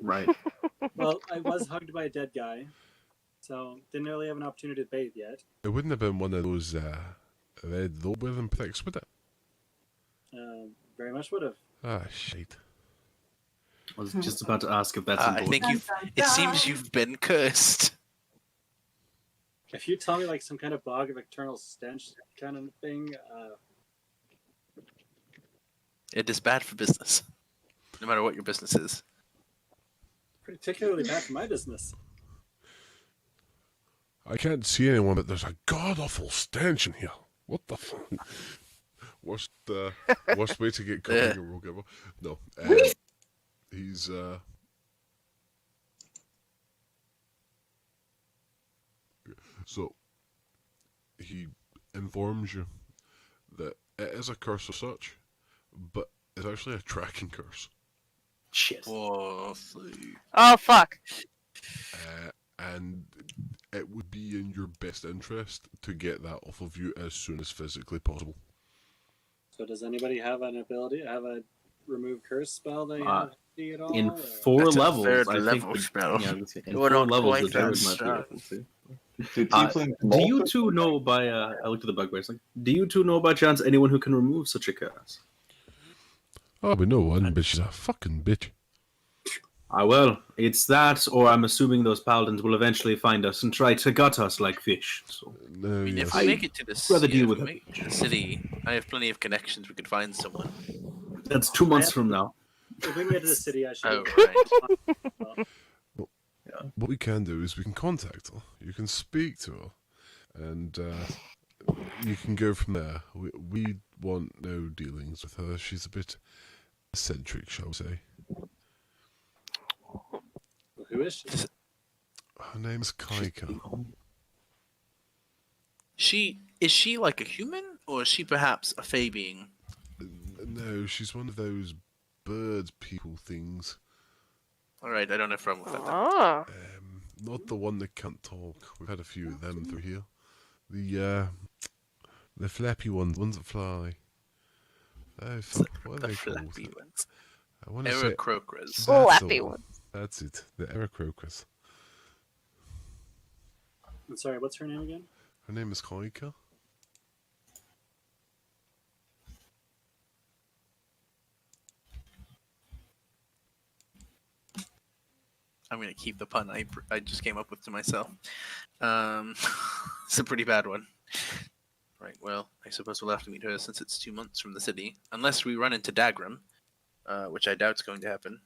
Right. Well, I was hugged by a dead guy, so didn't really have an opportunity to bathe yet. It wouldn't have been one of those red robe-wearing pricks, would it? Very much would have. Ah, shite. I was just about to ask if that's I important. think it seems you've been cursed. If you tell me like some kind of bog of eternal stench kind of thing, It is bad for business. No matter what your business is. particularly bad for my business. I can't see anyone, but there's a god-awful stench in here. What the fuck? Worst way to get caught in a rogue ever. No. He's, So, he informs you that it is a curse of such, but it's actually a tracking curse. Shit. Oh, Oh fuck. And it would be in your best interest to get that off of you as soon as physically possible. So does anybody have an ability, have a remove curse spell they Uh, have at all? In or- 4 That's a levels, third I level think. spell. Yeah, in We're 4 not levels, the quite that druid might be strong. open to. Do tieflings Do molt you or two something? know by I looked at the bugbears. Like, do you two know by chance anyone who can remove such a curse? Oh, we know one, but she's a fucking bitch. Well, it's that, or I'm assuming those paladins will eventually find us and try to gut us like fish. So No, I mean, yes. if we make it to the rather deal if with we it. make it to the city, I have plenty of connections. We could find someone. that's 2 months from now. If we made it to the city, I should. Oh, right. What we can do is we can contact her. You can speak to her, and you can go from there. We want no dealings with her. She's a bit eccentric, shall we say. Who is she? Her name's Kaika. Is she like a human, or is she perhaps a fey being? No, she's one of those bird people things. All right, I don't have a problem with that. Then. Oh. Not the one that can't talk. We've had a few of them through here. The flappy ones, the ones that fly. Oh fuck! What are The they called? flappy ones. I want to say Aerocrocras. that's the Flappy one. one. That's it. The Aerocrocus. I'm sorry, what's her name again? Her name is Kaika. I'm gonna keep the pun I just came up with to myself. It's a pretty bad one. Right. Well, I suppose we'll have to meet her since it's 2 months from the city, unless we run into Dagram, which I doubt's going to happen,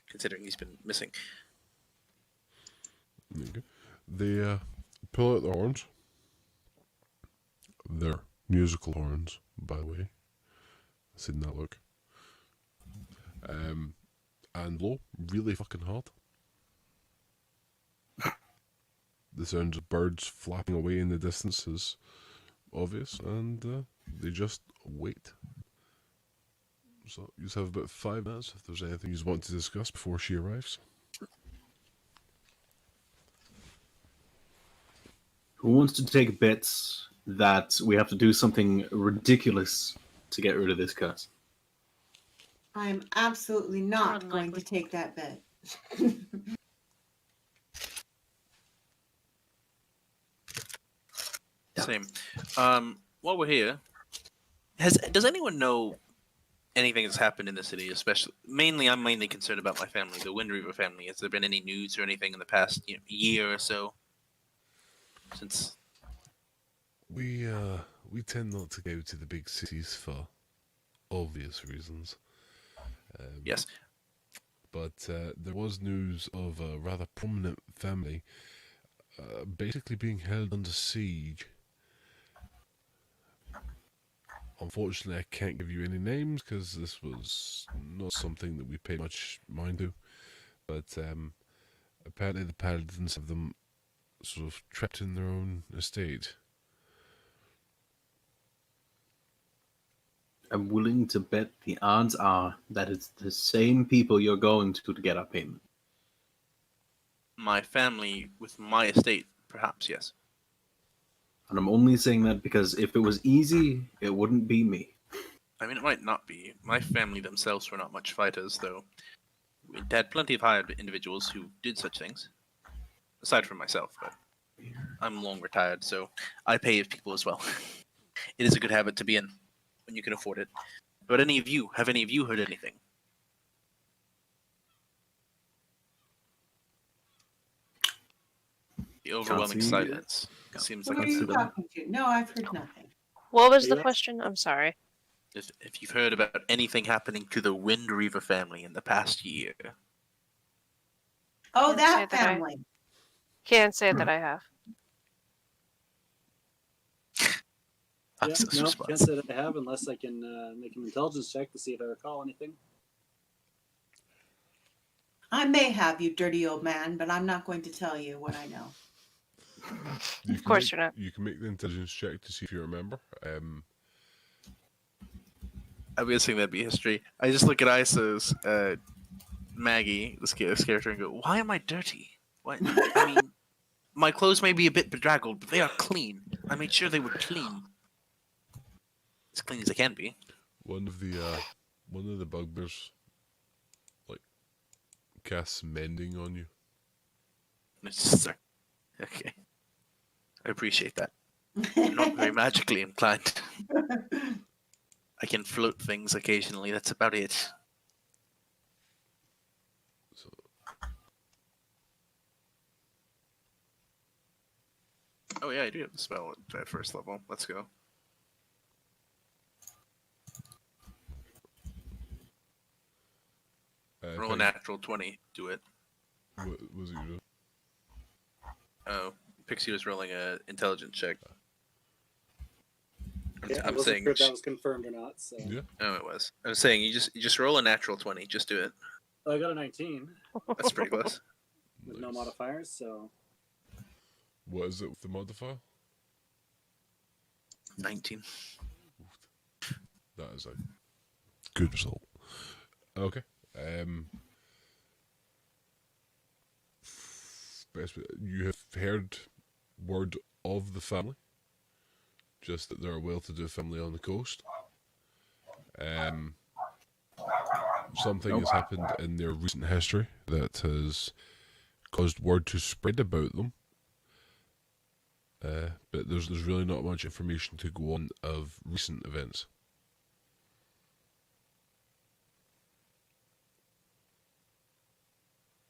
considering he's been missing. Okay. They pull out their horns. They're musical horns, by the way. I said that look. And low, really fucking hard. The sound of birds flapping away in the distance is obvious, and they just wait. So you have about 5 minutes if there's anything you want to discuss before she arrives. Who wants to take bets that we have to do something ridiculous to get rid of this curse? I'm absolutely not going to Unlikely. take that bet. Yeah. Same. While we're here, does anyone know anything that's happened in the city? Especially, I'm mainly concerned about my family, the Wind Reaver family. Has there been any news or anything in the past year or so? Since We tend not to go to the big cities for obvious reasons. yes, But there was news of a rather prominent family basically being held under siege. Unfortunately, I can't give you any names because this was not something that we paid much mind to. But apparently the paladins have them sort of trapped in their own estate. I'm willing to bet the odds are that it's the same people you're going to get our payment. my family with my estate, perhaps yes. And I'm only saying that because if it was easy, it wouldn't be me. I mean, it might not be. My family themselves were not much fighters, though. We had plenty of hired individuals who did such things, aside from myself. But I'm long retired, so I pay people as well. It is a good habit to be in when you can afford it. But have any of you heard anything? The overwhelming see- silence seems Who like are you that. talking to? No, I've heard nothing. What was the Yes. question? I'm sorry. if you've heard about anything happening to the Wind Reaver family in the past year. Oh, Can't that say that I- family. Can't say that I have. That's Yeah, this no, response. can't say that I have unless I can make an intelligence check to see if I recall anything. I may have, you dirty old man, but I'm not going to tell you what I know. Of course you're not. You can make the intelligence check to see if you remember. I'm guessing that'd be history. I just look at Isa's Maggie, this character, and go, "Why am I dirty? What? I mean, my clothes may be a bit bedraggled, but they are clean. I made sure they were clean, as clean as they can be." One of the bugbears like casts mending on you. Sir. Okay, I appreciate that. I'm not very magically inclined. I can float things occasionally. That's about it. So Oh yeah, I do have the spell at first level. Let's go. Roll a thank- natural 20. Do it. what was it you doing? Oh, Pixie was rolling a intelligence check. Yeah, I I'm wasn't saying. sure if that was confirmed or not. So Yeah. Oh, it was. I was saying you just roll a natural 20. Just do it. I got a 19 That's pretty close. with no Nice. modifiers. So What is it with the modifier? 19. That is a good result. Okay. You have heard word of the family, just that they're a well-to-do family on the coast. Something has happened in their recent history that has caused word to spread about them. But there's really not much information to go on of recent events.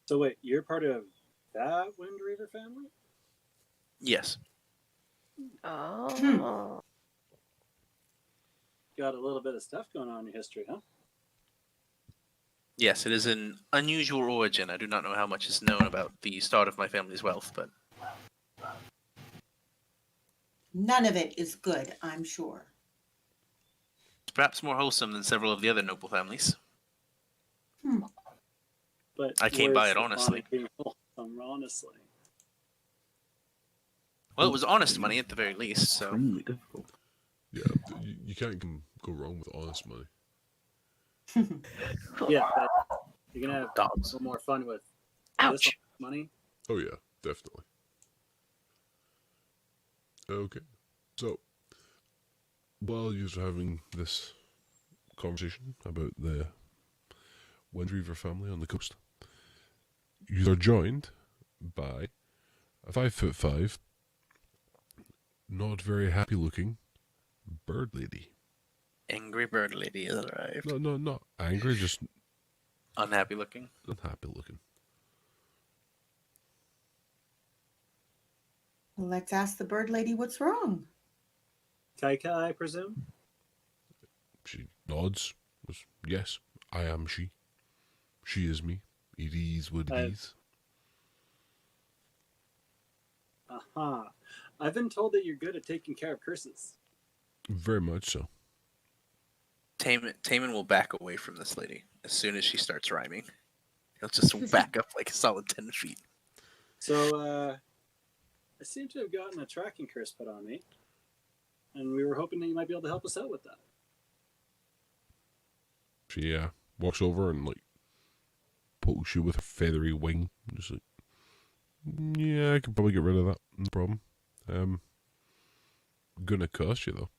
so wait, you're part of that Wind Reaver family? Yes. Oh. Got a little bit of stuff going on in your history, huh? Yes, it is an unusual origin. I do not know how much is known about the start of my family's wealth, but None of it is good, I'm sure. it's perhaps more wholesome than several of the other noble families. But I came by where's it the honestly. fun being wholesome, honestly. Well, it was honest money at the very least, so Extremely difficult. Yeah, you can't go wrong with honest money. Yeah, but you're gonna have a dogs. little more fun with Ouch. this money. Oh yeah, definitely. Okay, so while you're having this conversation about the Wind Reaver family on the coast, you are joined by a 5'5", not very happy looking bird lady. Angry bird lady has arrived. No, not angry, just Unhappy looking. unhappy looking. Well, let's ask the bird lady what's wrong. Kaika, I presume? She nods. Yes, I am she. She is me. It is what it is. Aha. I've been told that you're good at taking care of curses. Very much so. Taman will back away from this lady as soon as she starts rhyming. He'll just back up like a solid 10 feet. So, I seem to have gotten a tracking curse put on me. And we were hoping that you might be able to help us out with that. She walks over and like pokes you with a feathery wing. Just like, yeah, I can probably get rid of that. No problem. Gonna cost you though.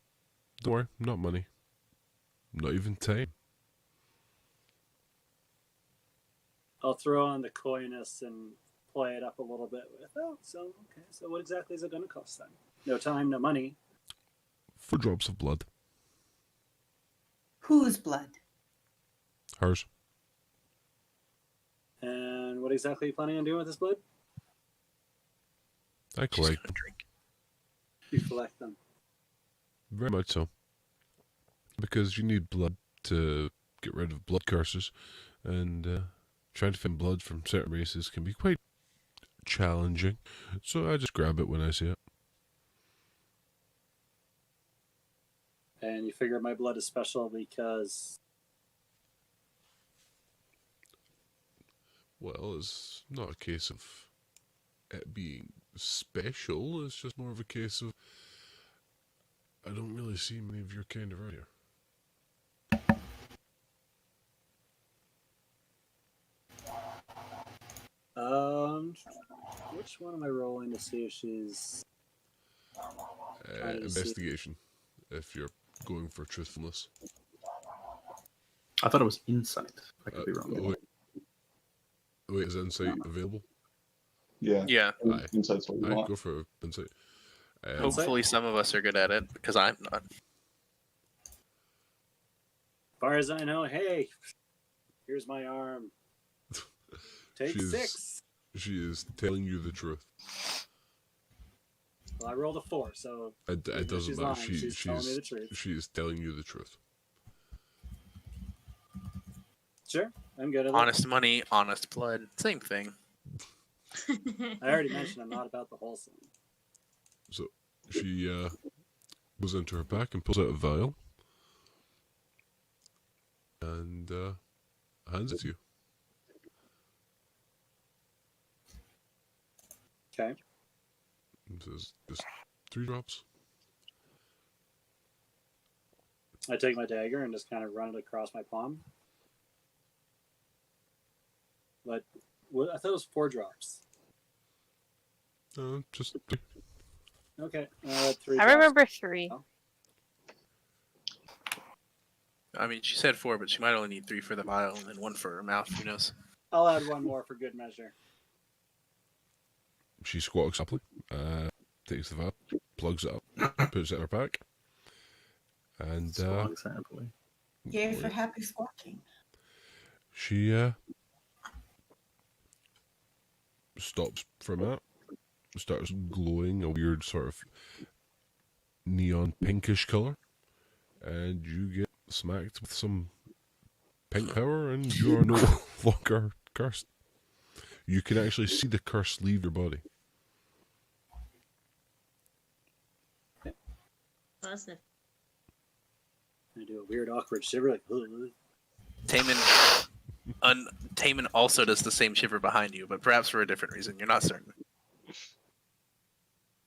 Don't worry, not money. Not even time. I'll throw on the coyness and play it up a little bit with, so what exactly is it going to cost then? No time, no money. 4 drops of blood. Whose blood? Hers. And what exactly are you planning on doing with this blood? I She's collect gonna them. drink. You collect them. Very much so. Because you need blood to get rid of blood curses, and trying to find blood from certain races can be quite challenging. So I just grab it when I see it. And you figure my blood is special because... Well, it's not a case of it being special, it's just more of a case of I don't really see many of your kind around here. Which one am I rolling to see if she's trying to see? Investigation, if you're going for truthfulness. I thought it was insight. I could be wrong. Wait, is insight available? Yeah. Yeah. Aye. Insight's what we Aye, want. go for insight. Hopefully, some of us are good at it because I'm not. As far as I know, hey, here's my arm. Take She's- 6. She is telling you the truth. Well, I rolled a 4, so It if doesn't she's matter. lying, she's telling me the truth. She is telling you the truth. Sure, I'm good at it. Honest money, honest blood, same thing. I already mentioned I'm not about the wholesome. So she goes into her pack and pulls out a vial and hands it to you. Okay. And says, just 3 drops. I take my dagger and just kind of run it across my palm. But I thought it was 4 drops. Just 3. Okay. 3 I drops. remember 3. I mean, she said 4, but she might only need 3 for the vial and then 1 for her mouth. Who knows? I'll add 1 more for good measure. She squawks happily, takes the vial, plugs it up, puts it in her pack, and So example. Yay for happy squawking. she stops for a minute, starts glowing a weird sort of neon pinkish colour, and you get smacked with some pink power, and you are no longer cursed. You can actually see the curse leave your body. Positive. I do a weird, awkward shiver, like. Ugh. Taman also does the same shiver behind you, but perhaps for a different reason. You're not certain. He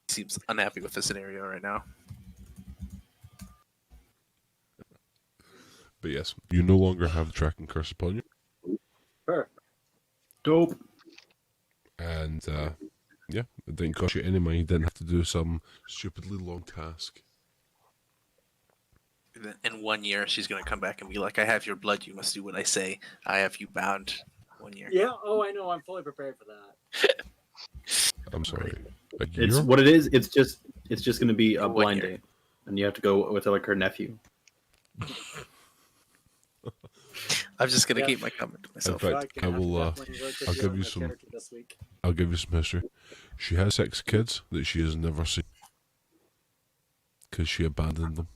seems unhappy with the scenario right now. But yes, you no longer have the tracking curse upon you. Perfect. Dope. And yeah, it didn't cost you any money. You didn't have to do some stupidly long task. In 1 year, she's going to come back and be like, I have your blood, you must do what I say. I have you bound. 1 year. Yeah. Oh, I know. I'm fully prepared for that. I'm sorry. It's You're- what it is. It's just going to be a In 1 blind year. date, and you have to go with like her nephew. I'm just going to Yeah. keep my comment to In myself. fact, Gonna I have to will. definitely work with I'll you give on you that some. character this week. I'll give you some history. She has 6 kids that she has never seen because she abandoned them.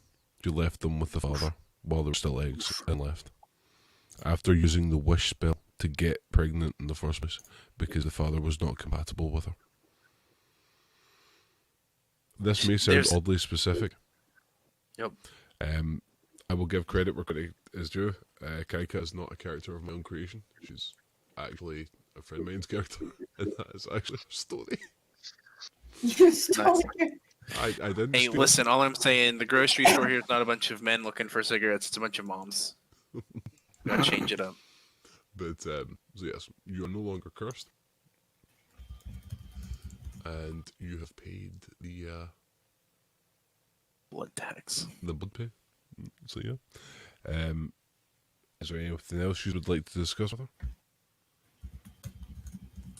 She left them with the father while there were still eggs and left. After using the wish spell to get pregnant in the first place because the father was not compatible with her. This may sound There's- oddly specific. Yep. I will give credit where credit is due. Kaika is not a character of my own creation. She's actually a friend of mine's character, and that is actually her story. You stole it. I didn't. Hey, steal it. listen, all I'm saying, the grocery store here is not a bunch of men looking for cigarettes. It's a bunch of moms. Gotta change it up. But so yes, you are no longer cursed, and you have paid the Blood tax. blood pay. So yeah. Is there anything else you would like to discuss with her?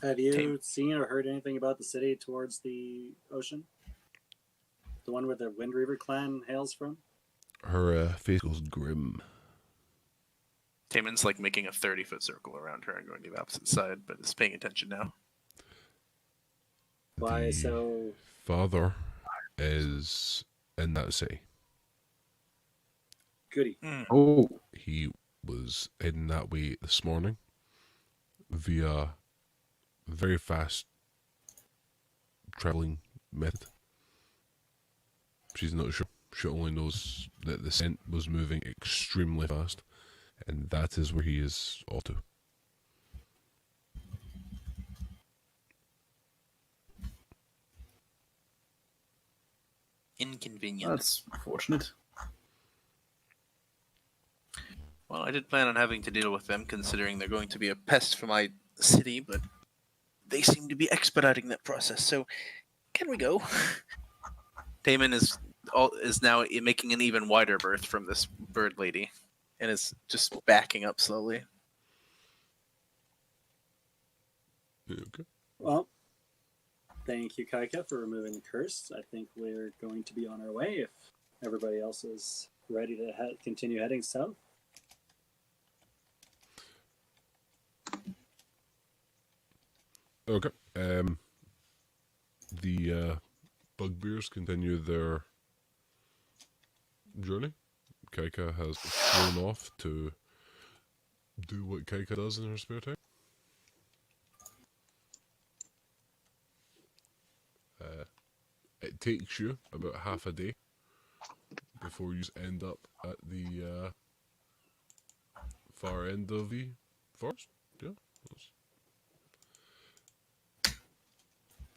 Have you Tame. seen or heard anything about the city towards the ocean? The one where the Wind Reaver clan hails from? Her face goes grim. Taman's like making a 30-foot circle around her and going to the opposite side, but is paying attention now. Why The so? father is in that city. Goody. Oh, He was heading that way this morning via very fast traveling method. She's not sure. She only knows that the scent was moving extremely fast, and that is where he is off to. Inconvenient. that's fortunate. Well, I did plan on having to deal with them, considering they're going to be a pest for my city, but they seem to be expediting that process. So, can we go? Damon is now making an even wider berth from this bird lady, and is just backing up slowly. Okay. Well, thank you, Kaika, for removing the curse. I think we're going to be on our way if everybody else is ready to continue heading south. Okay. The bugbears continue their journey. Kaika has flown off to do what Kaika does in her spare time. It takes you about half a day before you end up at the far end of the forest. Yeah.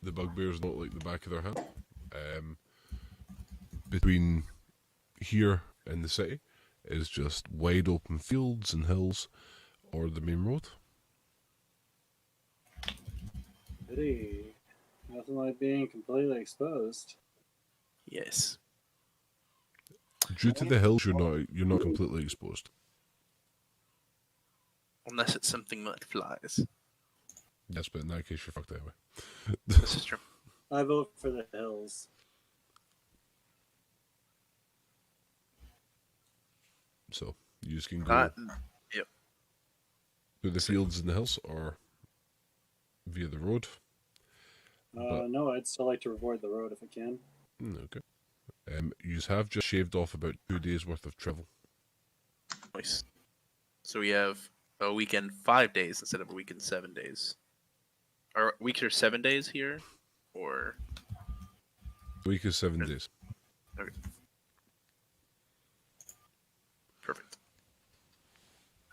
The bugbears not like the back of their hand. Between here and the city is just wide open fields and hills or the main road. Pretty. Nothing like being completely exposed. Yes. Due to the hills, you're not completely exposed. Unless it's something that flies. Yes, but in that case, you're fucked anyway. This is true. I vote for the hills. So you just can go Yep. through the fields and the hills or via the road. No, I'd still like to avoid the road if I can. Okay. You have just shaved off about 2 days worth of travel. Nice. So we have a weekend 5 days instead of a weekend 7 days. Are weeks are 7 days here, or The week is 7 days. okay. Perfect.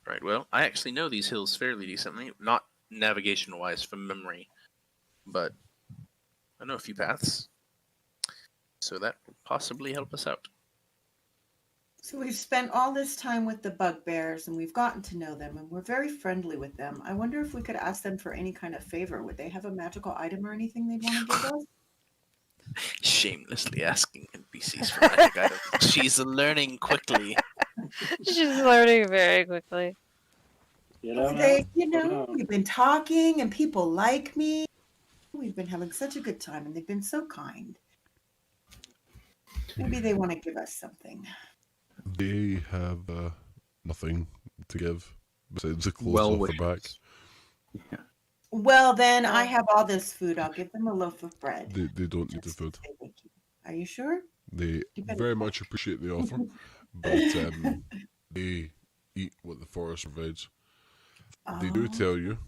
Right. Well, I actually know these hills fairly decently, not navigation-wise from memory, but I know a few paths, so that will possibly help us out. So we've spent all this time with the bugbears and we've gotten to know them and we're very friendly with them. I wonder if we could ask them for any kind of favor. Would they have a magical item or anything they'd want to give us? Shamelessly asking NPCs for magic items. She's learning quickly. She's learning very quickly. You know, We've been talking and people like me. We've been having such a good time and they've been so kind. Maybe they want to give us something. They have nothing to give besides the clothes Well off wishes. their back. Yeah. Well, then I have all this food. I'll give them a loaf of bread. They don't need the Just to food. say thank you. Are you sure? They You better very check. much appreciate the offer, but they eat what the forest provides. They do Oh. tell you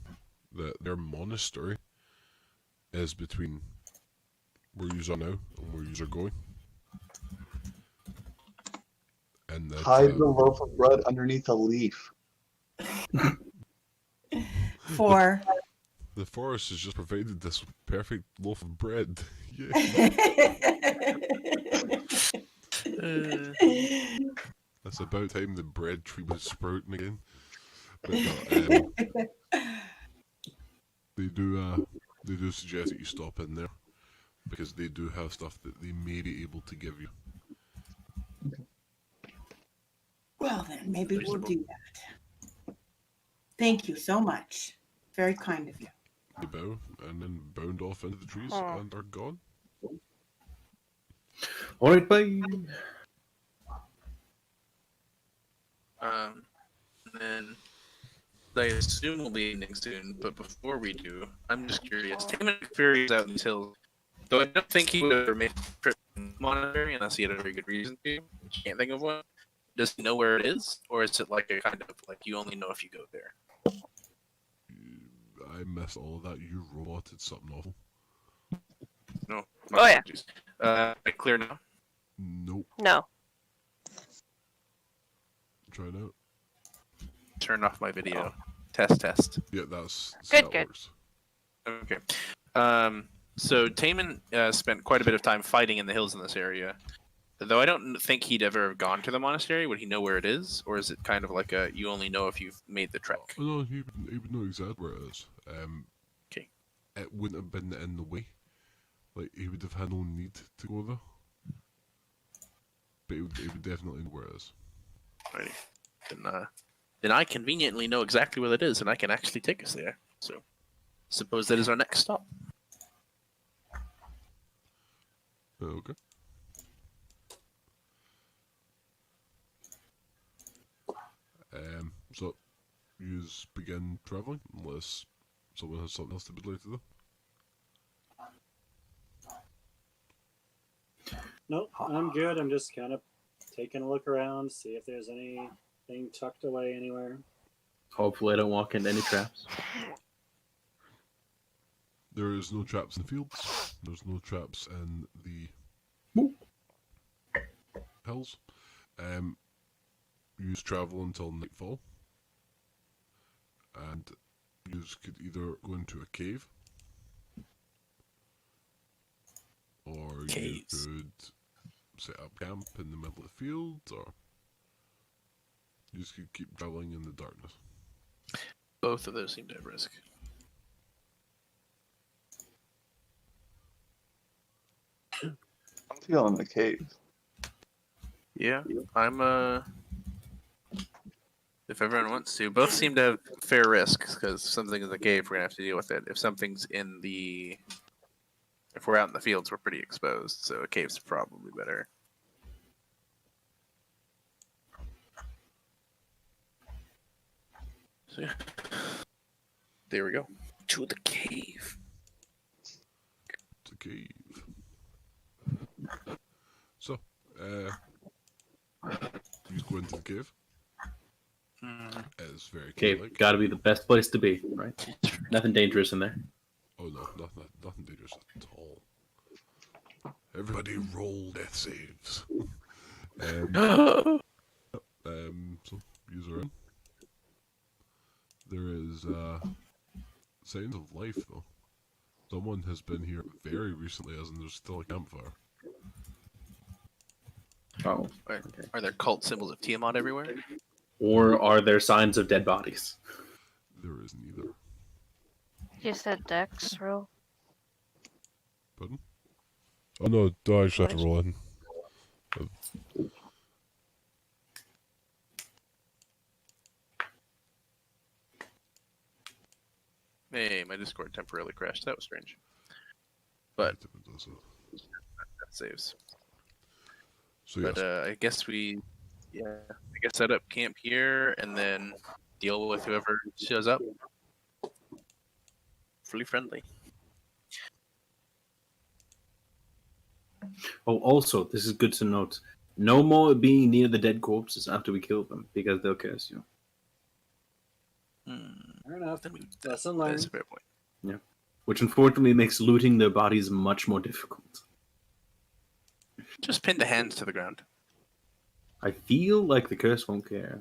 that their monastery is between where you are now and where you are going. And that, Hide the loaf of bread underneath a leaf. For the forest has just provided this perfect loaf of bread. Yeah. That's about time the bread tree was sprouting again. But no, they do suggest that you stop in there because they do have stuff that they may be able to give you. Well, then maybe we'll do that. Thank you so much. Very kind of you. They bow and then bound off into the trees Aw. and are gone. All right, bye. And then I assume we'll be ending soon, but before we do, I'm just curious. Damon figures out these hills, though I don't think he would ever make a trip to monitoring unless he had a very good reason to. Can't think of one. Does he know where it is, or is it like a kind of like you only know if you go there? I missed all of that. You roboted something awful. No. Oh, yeah. apologies. Clear now. Nope. No. Try it out. Turn off my video. Test. Yeah, that's Good, that good. works. Okay. So Taman spent quite a bit of time fighting in the hills in this area. Though I don't think he'd ever have gone to the monastery. Would he know where it is? Or is it kind of like a you only know if you've made the trek? Oh, no, he would know exactly where it is. Okay. it wouldn't have been in the way. Like, he would have had no need to go there. But he would definitely know where it is. Right. Then I conveniently know exactly where it is, and I can actually take us there. So, suppose that is our next stop. Okay. So, you begin travelling, unless someone has something else to be like to do. Nope, I'm good. I'm just kind of taking a look around, see if there's anything tucked away anywhere. Hopefully, I don't walk into any traps. There is no traps in the fields. There's no traps in the hills. You travel until nightfall, and you could either go into a cave, or Caves. you could set up camp in the middle of the field, or you just could keep traveling in the darkness. Both of those seem to have risk. I'm feeling the cave. Yeah, I'm if everyone wants to. Both seem to have fair risks, because if something's in the cave, we're gonna have to deal with it. If something's in the... If we're out in the fields, we're pretty exposed, so a cave's probably better. So yeah. There we go. To the cave. It's a cave. So, you go into the cave. It's very Okay, cave-like. gotta be the best place to be, right? Nothing dangerous in there. Oh no, nothing dangerous at all. Everybody roll death saves. So, user in. There is signs of life though. Someone has been here very recently, as in there's still a campfire. Oh. Are there cult symbols of Tiamat everywhere? Or are there signs of dead bodies? There is neither. You said Dex roll. Pardon? Oh no, do I actually have to roll in? Hey, my Discord temporarily crashed. That was strange. But So that saves. yes. But I guess set up camp here and then deal with whoever shows up. Fully friendly. Oh, also, this is good to note. No more being near the dead corpses after we kill them, because they'll curse you. Fair enough. Then we, Lesson that's a learned. fair point. Yeah. Which unfortunately makes looting their bodies much more difficult. Just pin the hands to the ground. I feel like the curse won't care.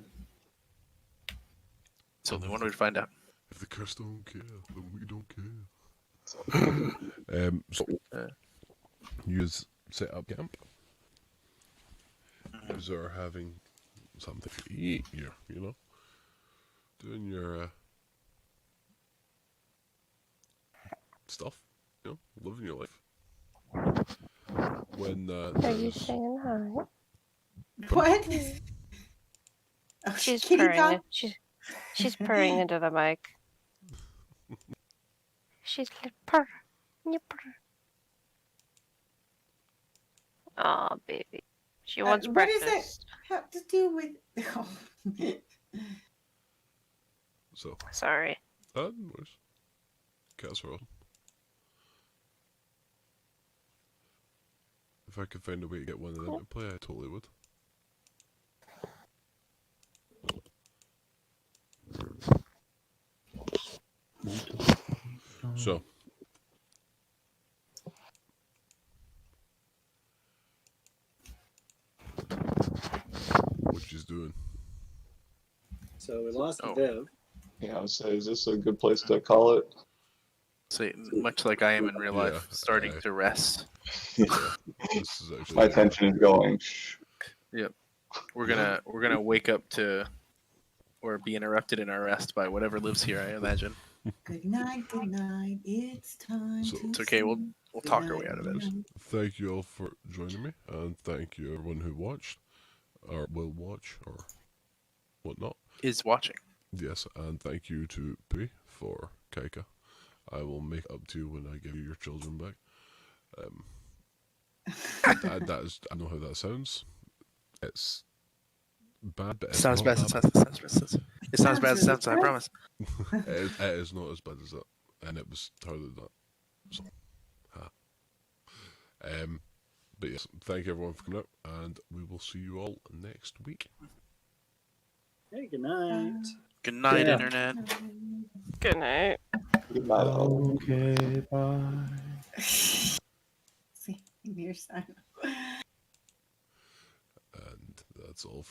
It's the only one way to find out. If the curse don't care, then we don't care. So you set up camp. You are having something to eat here, you know? Doing your stuff, you know? Living your life. When Are you there's... saying hi? What? Oh, She's kitty purring. dog? She's purring into the mic. She's like purr. You purr. Aw, baby. She wants What breakfast. does that have to do with? Oh. So, Sorry. no worries. Cats are awesome. If I could find a way to get one of them to play, I totally would. So, what she's doing? So we lost Oh. Viv. Yeah, I would say, is this a good place to call it? So, much like I am in real life, Yeah, starting to rest. This is actually My attention is going. Shh. We're gonna wake up to or be interrupted in our rest by whatever lives here, I imagine. Good night, good night. It's time So- to It's okay. We'll sleep. talk Good our way night, out of good it. night. Thank you all for joining me, and thank you everyone who watched, or will watch, or whatnot. Is watching. Yes, and thank you to Pui for Kaika. I will make up to you when I give you your children back. That is, I know how that sounds. It's bad, but It it's sounds not bad. It that sounds bad. It sounds bad. It Sounds sounds. I really promise. it is not as bad as that, and it was harder than that. So, but yes, thank you everyone for coming out, and we will see you all next week. Hey, good night. Good night, Yeah. internet. Good night. Goodbye, all. Okay, bye. See, your son. And that's all.